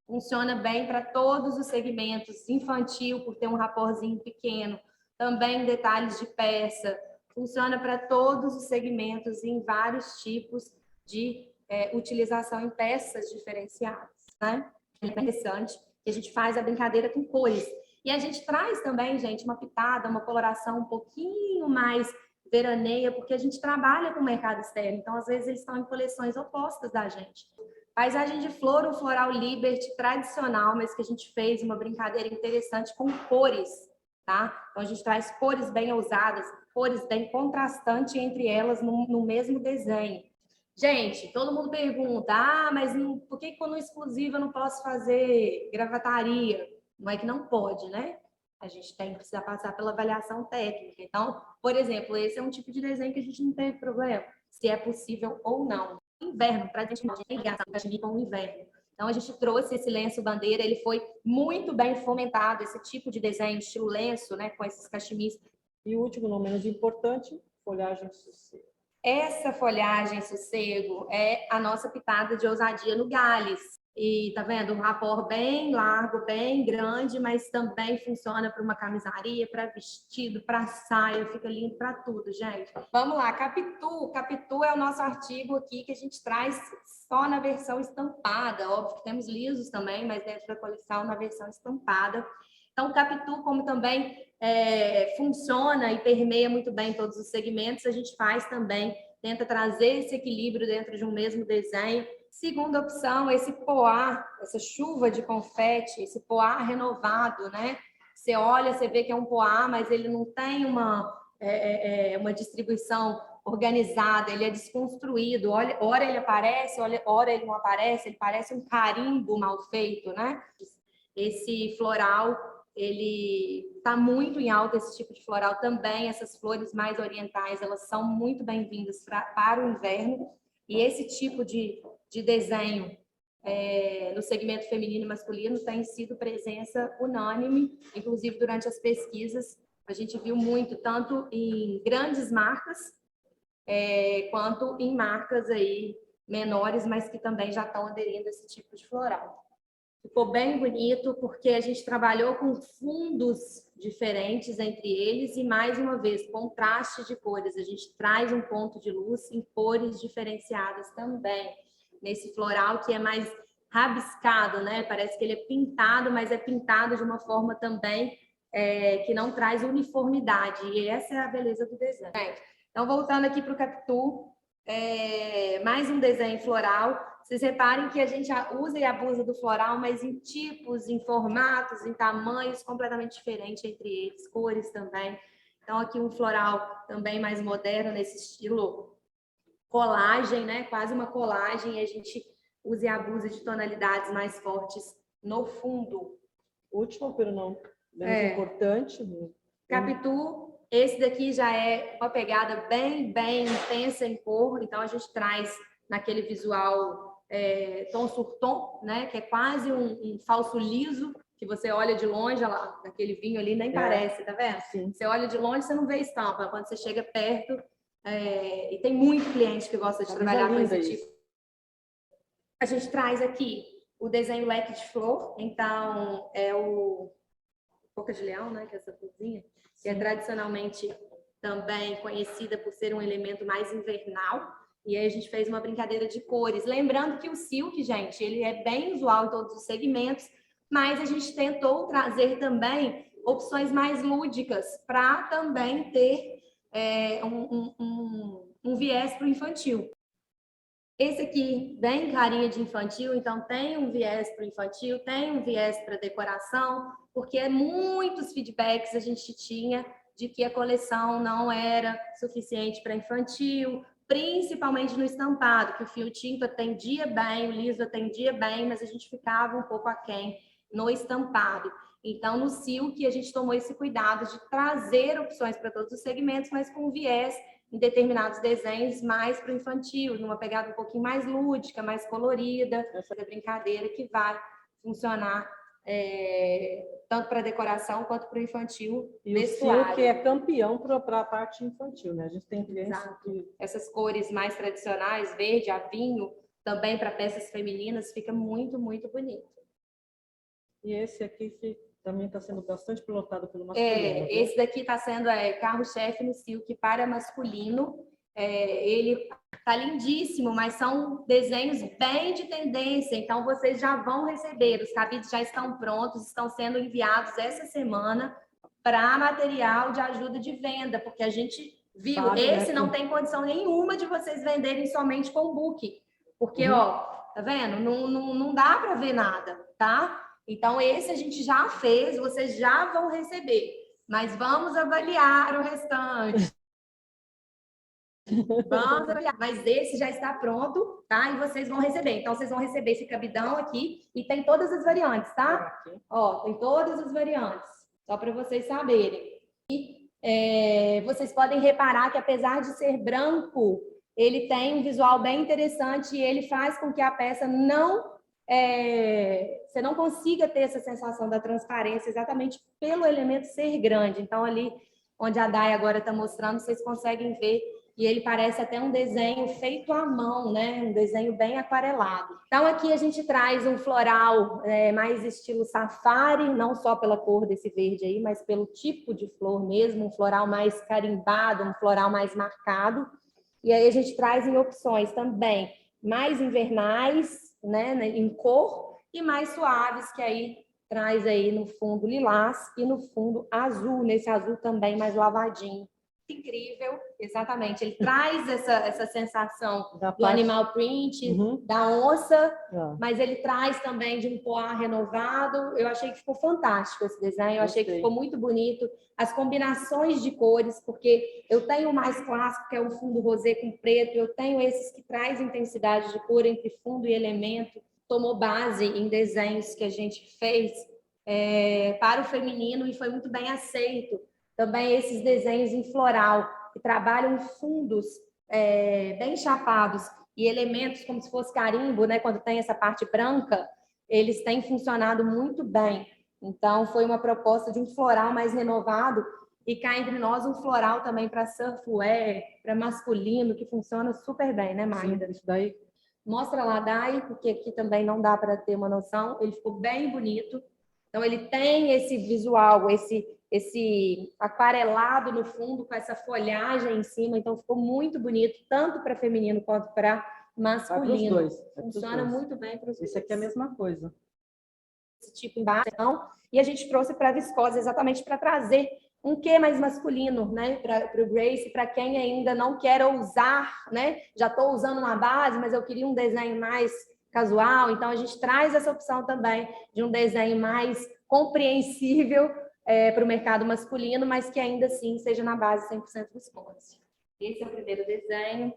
Funciona bem para todos os segmentos, infantil, por ter um raporzinho pequeno, também detalhes de peça. Funciona para todos os segmentos, em vários tipos de utilização em peças diferenciadas, né? É interessante. E a gente faz a brincadeira com cores. E a gente traz também, gente, uma pitada, uma coloração um pouquinho mais veraneia, porque a gente trabalha com o mercado externo, então às vezes eles estão em coleções opostas da gente. Paisagem de flor, um floral Liberty tradicional, mas que a gente fez uma brincadeira interessante com cores, tá? Então a gente traz cores bem ousadas, cores bem contrastantes entre elas no mesmo desenho. Gente, todo mundo pergunta, mas por que no exclusivo eu não posso fazer gravataria? Não é que não pode, né? A gente precisa passar pela avaliação técnica. Então, por exemplo, esse é um tipo de desenho que a gente não teve problema, se é possível ou não. Inverno, para a gente ligar com o inverno. Então, a gente trouxe esse lenço bandeira, ele foi muito bem fomentado, esse tipo de desenho, estilo lenço, né, com esses cachimis. E o último, não menos importante, folhagem sossego. Essa folhagem sossego é a nossa pitada de ousadia no Gales. E tá vendo? Um rapor bem largo, bem grande, mas também funciona para uma camisaria, para vestido, para saia, fica lindo para tudo, gente. Vamos lá, Capitu. Capitu é o nosso artigo aqui que a gente traz só na versão estampada. Óbvio que temos lisos também, mas dentro da coleção na versão estampada. Então, o Capitu, como também funciona e permeia muito bem todos os segmentos, a gente faz também, tenta trazer esse equilíbrio dentro de um mesmo desenho. Segunda opção, esse poá, essa chuva de confete, esse poá renovado, né? Você olha, você vê que é um poá, mas ele não tem uma distribuição organizada, ele é desconstruído. Ora ele aparece, ora ele não aparece, ele parece um carimbo mal feito, né? Esse floral, ele está muito em alta, esse tipo de floral também. Essas flores mais orientais, elas são muito bem-vindas para o inverno. E esse tipo de desenho no segmento feminino e masculino tem sido presença unânime, inclusive durante as pesquisas. A gente viu muito, tanto em grandes marcas, quanto em marcas aí menores, mas que também já estão aderindo a esse tipo de floral. Ficou bem bonito, porque a gente trabalhou com fundos diferentes entre eles e, mais uma vez, contraste de cores. A gente traz um ponto de luz em cores diferenciadas também. Nesse floral que é mais rabiscado, né? Parece que ele é pintado, mas é pintado de uma forma também que não traz uniformidade. E essa é a beleza do desenho. Então, voltando aqui para o Capitu, mais um desenho floral. Vocês reparem que a gente usa e abusa do floral, mas em tipos, em formatos, em tamanhos completamente diferentes entre eles, cores também. Então, aqui um floral também mais moderno, nesse estilo colagem, né? Quase uma colagem, e a gente usa e abusa de tonalidades mais fortes no fundo. Último, pero não menos importante. Capitu, esse daqui já é uma pegada bem intensa em cor, então a gente traz naquele visual tom sur tom, né? Que é quase um falso liso, que você olha de longe, olha lá, aquele vinho ali nem parece, tá vendo? Sim. Você olha de longe, você não vê estampa. Quando você chega perto, e tem muito cliente que gosta de trabalhar com esse tipo. A gente traz aqui o desenho leque de flor, então é o boca de leão, né, que é essa florzinha, que é tradicionalmente também conhecida por ser um elemento mais invernal. E aí a gente fez uma brincadeira de cores. Lembrando que o silk, gente, ele é bem usual em todos os segmentos, mas a gente tentou trazer também opções mais lúdicas para também ter um viés para o infantil. Esse aqui, bem carinha de infantil, então tem um viés para o infantil, tem um viés para decoração, porque muitos feedbacks a gente tinha de que a coleção não era suficiente para infantil, principalmente no estampado, que o fio tinto atendia bem, o liso atendia bem, mas a gente ficava um pouco aquém no estampado. Então, no silk, a gente tomou esse cuidado de trazer opções para todos os segmentos, mas com viés em determinados desenhos mais para o infantil, numa pegada um pouquinho mais lúdica, mais colorida, essa brincadeira que vai funcionar tanto para decoração quanto para o infantil. E o silk é campeão para a parte infantil, né? A gente tem clientes que... Essas cores mais tradicionais, verde, a vinho, também para peças femininas, fica muito, muito bonito. E esse aqui também está sendo bastante pilotado pelo masculino. Esse daqui está sendo carro-chefe no silk para masculino. Ele está lindíssimo, mas são desenhos bem de tendência, então vocês já vão receber. Os cabides já estão prontos, estão sendo enviados essa semana para material de ajuda de venda, porque a gente viu, esse não tem condição nenhuma de vocês venderem somente com book, porque, ó, tá vendo? Não dá para ver nada, tá? Então, esse a gente já fez, vocês já vão receber. Mas vamos avaliar o restante. Vamos avaliar. Mas esse já está pronto, tá? E vocês vão receber. Então, vocês vão receber esse cabidão aqui. E tem todas as variantes, tá? Ó, tem todas as variantes. Só para vocês saberem. E vocês podem reparar que, apesar de ser branco, ele tem um visual bem interessante e ele faz com que a peça você não consiga ter essa sensação da transparência exatamente pelo elemento ser grande. Então, ali onde a Day agora está mostrando, vocês conseguem ver, e ele parece até um desenho feito à mão, né? Um desenho bem aquarelado. Então, aqui a gente traz um floral mais estilo safari, não só pela cor desse verde aí, mas pelo tipo de flor mesmo, um floral mais carimbado, um floral mais marcado. E aí a gente traz em opções também mais invernais, né, em cor, e mais suaves, que aí traz aí no fundo lilás e no fundo azul, nesse azul também mais lavadinho. Incrível, exatamente. Ele traz essa sensação do animal print, da onça, mas ele traz também de um poá renovado. Eu achei que ficou fantástico esse desenho, eu achei que ficou muito bonito. As combinações de cores, porque eu tenho o mais clássico, que é o fundo rosé com preto, eu tenho esses que traz intensidade de cor entre fundo e elemento. Tomou base em desenhos que a gente fez para o feminino e foi muito bem aceito. Também esses desenhos em floral, que trabalham fundos bem chapados e elementos como se fosse carimbo, né? Quando tem essa parte branca, eles têm funcionado muito bem. Então, foi uma proposta de um floral mais renovado e cá entre nós um floral também para surfwear, para masculino, que funciona super bem, né, Magda? Isso daí. Mostra lá, Dai, porque aqui também não dá para ter uma noção. Ele ficou bem bonito. Então, ele tem esse visual, esse aquarelado no fundo, com essa folhagem em cima. Então, ficou muito bonito, tanto para feminino quanto para masculino. Para os dois. Funciona muito bem para os dois. Esse aqui é a mesma coisa. Esse tipo embaixo. E a gente trouxe para a viscose exatamente para trazer um quê mais masculino, né? Para o Grace, para quem ainda não quer ousar, né? Já estou usando uma base, mas eu queria um desenho mais casual. Então, a gente traz essa opção também de um desenho mais compreensível para o mercado masculino, mas que ainda assim seja na base 100% viscose. Esse é o primeiro desenho.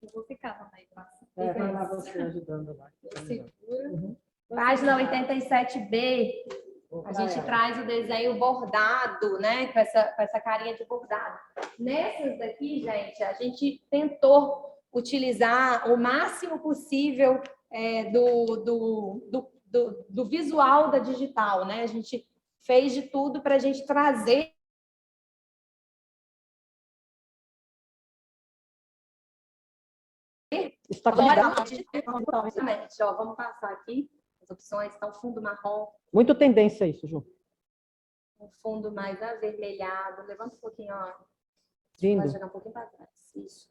Eu vou ficar também. Vai lá você ajudando lá. Página 87B, a gente traz o desenho bordado, né? Com essa carinha de bordado. Nessas daqui, gente, a gente tentou utilizar o máximo possível do visual da digital, né? A gente fez de tudo para a gente trazer exatamente. Ó, vamos passar aqui as opções. Então, fundo marrom. Muito tendência isso, Ju. Um fundo mais avermelhado. Levanta um pouquinho, ó. Lindo. Pode jogar um pouquinho para trás. Isso.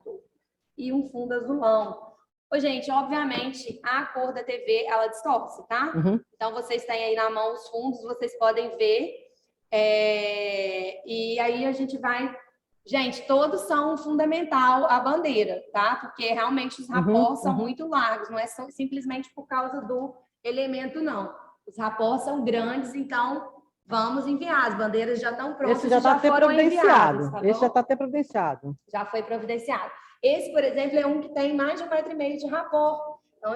E um fundo azulão. Ô, gente, obviamente, a cor da TV, ela distorce, tá? Uhum. Então, vocês têm aí na mão os fundos, vocês podem ver. E aí a gente vai... Gente, todos são fundamental a bandeira, tá? Porque realmente os rapós são muito largos, não é simplesmente por causa do elemento, não. Os rapós são grandes, então vamos enviar. As bandeiras já estão prontas, Esse já está até foram enviadas. Tá, esse já está até providenciado. Já foi providenciado. Esse, por exemplo, é um que tem mais de 1,5 metro de rapó. Então,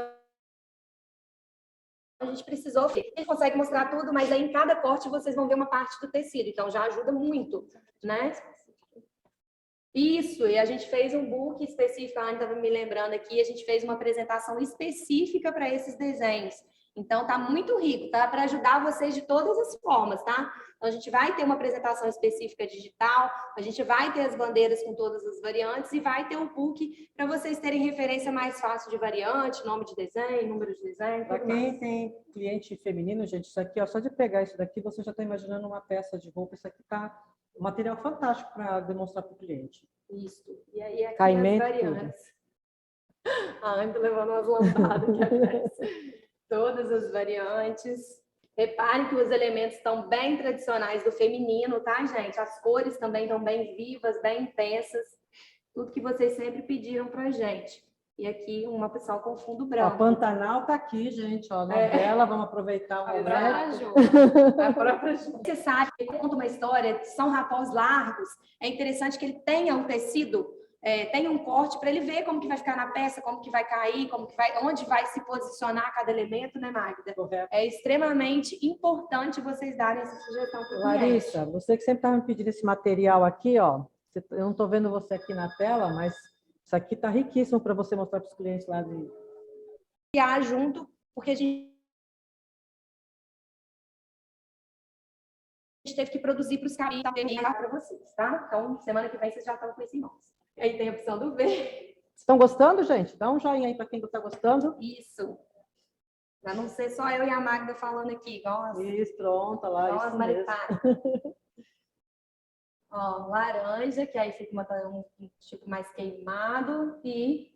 a gente precisou ver. A gente consegue mostrar tudo, mas aí em cada corte vocês vão ver uma parte do tecido. Então, já ajuda muito, né? Isso, e a gente fez um book específico, a Ana estava me lembrando aqui, a gente fez uma apresentação específica para esses desenhos. Então, tá muito rico, tá? Para ajudar vocês de todas as formas, tá? Então, a gente vai ter uma apresentação específica digital, a gente vai ter as bandeiras com todas as variantes e vai ter um book para vocês terem referência mais fácil de variante, nome de desenho, número de desenho. Para quem tem cliente feminino, gente, isso aqui, ó, só de pegar isso daqui, você já está imaginando uma peça de roupa, isso aqui tá um material fantástico para demonstrar para o cliente. Isso. E aí aqui Caimento, as variantes. A Ana levando umas lampadas aqui atrás. Todas as variantes. Reparem que os elementos estão bem tradicionais do feminino, tá, gente? As cores também estão bem vivas, bem intensas. Tudo que vocês sempre pediram pra gente. E aqui uma opção com fundo branco. A Pantanal tá aqui, gente, ó, novela, vamos aproveitar o momento. A própria Ju. Você sabe que ele conta uma história, são rapós largos, é interessante que ele tenha um tecido, tenha um corte para ele ver como que vai ficar na peça, como que vai cair, como que vai, onde vai se posicionar cada elemento, né, Magda? Correto. É extremamente importante vocês darem essa sugestão para o cliente. Larissa, você que sempre estava me pedindo esse material aqui, ó, eu não estou vendo você aqui na tela, mas isso aqui está riquíssimo para você mostrar para os clientes lá de... junto, porque a gente teve que produzir para os caminhos para vocês, tá? Então, semana que vem vocês já estão com isso em mãos. E aí tem a opção do V. Estão gostando, gente? Dá um joinha aí para quem está gostando. Isso. Para não ser só eu e a Magda falando aqui, igual isso, pronto, lá, igual isso as mariparas. Ó, laranja, que aí fica um tipo mais queimado, e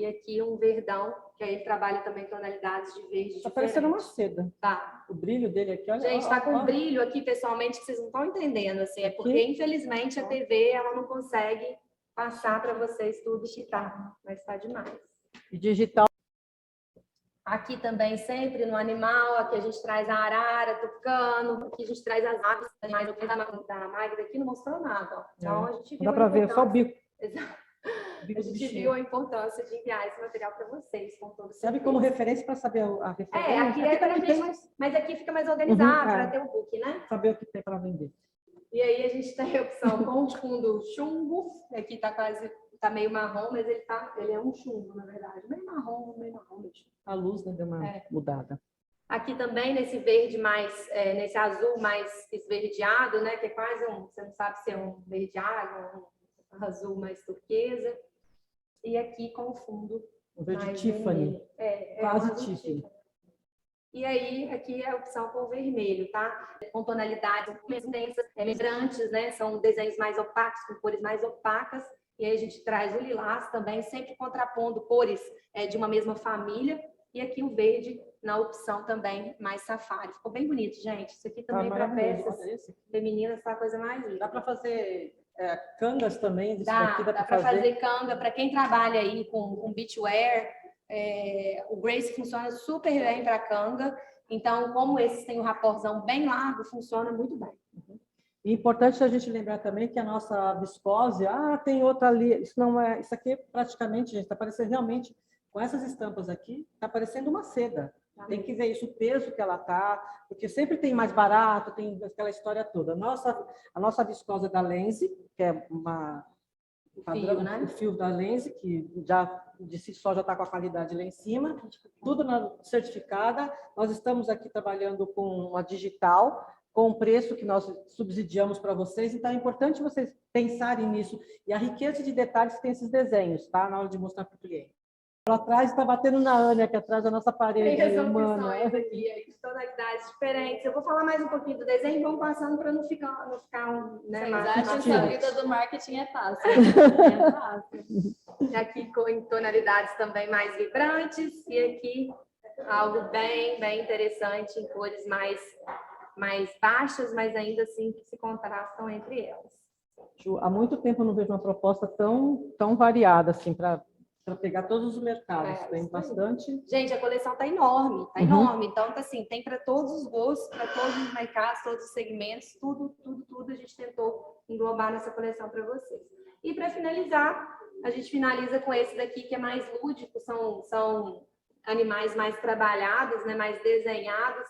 aqui um verdão, que aí trabalha também tonalidades de verde. Tá parecendo uma seda. Tá. O brilho dele aqui, olha. Gente, tá com um brilho aqui, pessoalmente, que vocês não estão entendendo, assim, é porque, infelizmente, a TV, ela não consegue passar para vocês tudo que tá, mas tá demais. E digital. Aqui também, sempre no animal, aqui a gente traz a arara, tucano, aqui a gente traz as aves, mas o da Magda aqui não mostrou nada, ó. Então, a gente viu. Dá para ver, só o bico. Exato. A gente viu a importância de enviar esse material para vocês. Com todo Serve como referência para saber a referência? Aqui é para a gente, mas aqui fica mais organizado, para ter um book, né? Saber o que tem para vender. E aí a gente tem a opção com o fundo chumbo, aqui tá quase, tá meio marrom, mas ele é um chumbo, na verdade. Meio marrom mesmo. A luz, né, deu uma mudada. Aqui também nesse verde mais, nesse azul mais esverdeado, né? Que é quase você não sabe se é um verde água, um azul mais turquesa. E aqui com o fundo um verde Tiffany. Quase Tiffany. E aí, aqui é a opção com vermelho, tá? Com tonalidades mais intensas, lembrantes, né? São desenhos mais opacos, com cores mais opacas. E aí a gente traz o lilás também, sempre contrapondo cores de uma mesma família. E aqui o verde na opção também mais safari. Ficou bem bonito, gente. Isso aqui também para peças femininas tá a coisa mais linda. Dá para fazer cangas também? Dá para fazer canga. Para quem trabalha aí com beachwear, o Grace funciona super bem para canga. Então, como esses têm um raporzão bem largo, funciona muito bem. E importante a gente lembrar também que a nossa viscose, tem outra ali, isso não é, isso aqui praticamente, gente, está parecendo realmente, com essas estampas aqui, está parecendo uma seda. Tem que ver isso, o peso que ela tá, porque sempre tem mais barato, tem aquela história toda. A nossa viscose é da Lenze, que é uma padrão, né? O fio da Lense, que já de si só já está com a qualidade lá em cima, tudo certificada. Nós estamos aqui trabalhando com a digital, com o preço que nós subsidiamos para vocês, então é importante vocês pensarem nisso, e a riqueza de detalhes que tem esses desenhos, tá? Na hora de mostrar para o cliente. Lá atrás está batendo na Ânia, aqui atrás da nossa parede tem as humana. opções aqui, de tonalidades diferentes. Eu vou falar mais um pouquinho do desenho e vamos passando para não ficar Vocês mais acham que a vida do marketing é fácil? é fácil. Aqui em tonalidades também mais vibrantes e aqui algo bem interessante em cores mais baixas, mas ainda assim que se contrastam entre elas. Ju, há muito tempo eu não vejo uma proposta tão variada assim para pegar todos os mercados. Tem bastante. Gente, a coleção tá enorme, enorme. Então, assim, tem para todos os gostos, para todos os mercados, todos os segmentos, tudo a gente tentou englobar nessa coleção para vocês. E para finalizar, a gente finaliza com esse daqui que é mais lúdico, são animais mais trabalhados, né, mais desenhados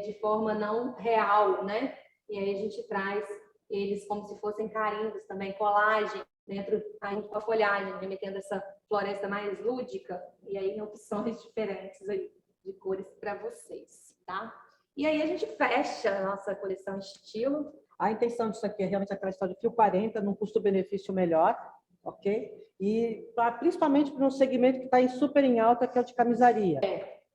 de forma não real, né? E aí a gente traz eles como se fossem carimbos também, colagem, dentro com a folhagem, remetendo essa floresta mais lúdica, e aí em opções diferentes aí de cores para vocês, tá? E aí a gente fecha a nossa coleção estilo. A intenção disso aqui é realmente aquela história de fio 40, num custo-benefício melhor, ok? E principalmente para um segmento que está super em alta, que é o de camisaria.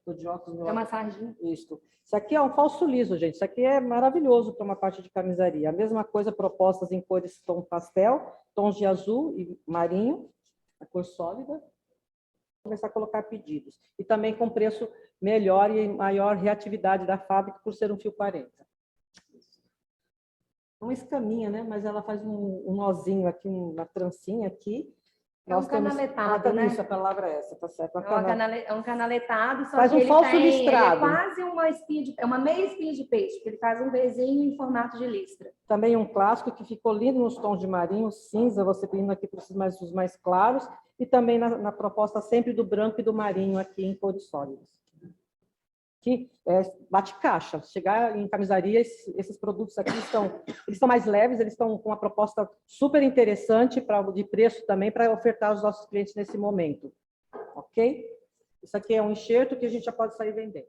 De óculos, é uma sardinha. Isso aqui é um falso liso, gente. Isso aqui é maravilhoso para uma parte de camisaria. A mesma coisa, propostas em cores tom pastel, tons de azul e marinho, a cor sólida. Vou começar a colocar pedidos. E também com preço melhor e maior reatividade da fábrica por ser um fio 40. Uma escaminha, né? Mas ela faz um nozinho aqui, uma trancinha aqui. É um canaletado, né? Isso, a palavra é essa, tá certo. É um canaletado, só faz que um ele falso tem listrado. Ele é quase uma espinha uma meia espinha de peixe, porque ele faz um Vzinho em formato de listra. Também um clássico que ficou lindo nos tons de marinho, cinza, você pedindo aqui para os mais claros, e também na proposta sempre do branco e do marinho aqui em cores sólidas. Que bate caixa. Chegar em camisaria, esses produtos aqui eles estão mais leves, eles estão com uma proposta super interessante de preço também para ofertar aos nossos clientes nesse momento. Ok? Isso aqui é um enxerto que a gente já pode sair vendendo.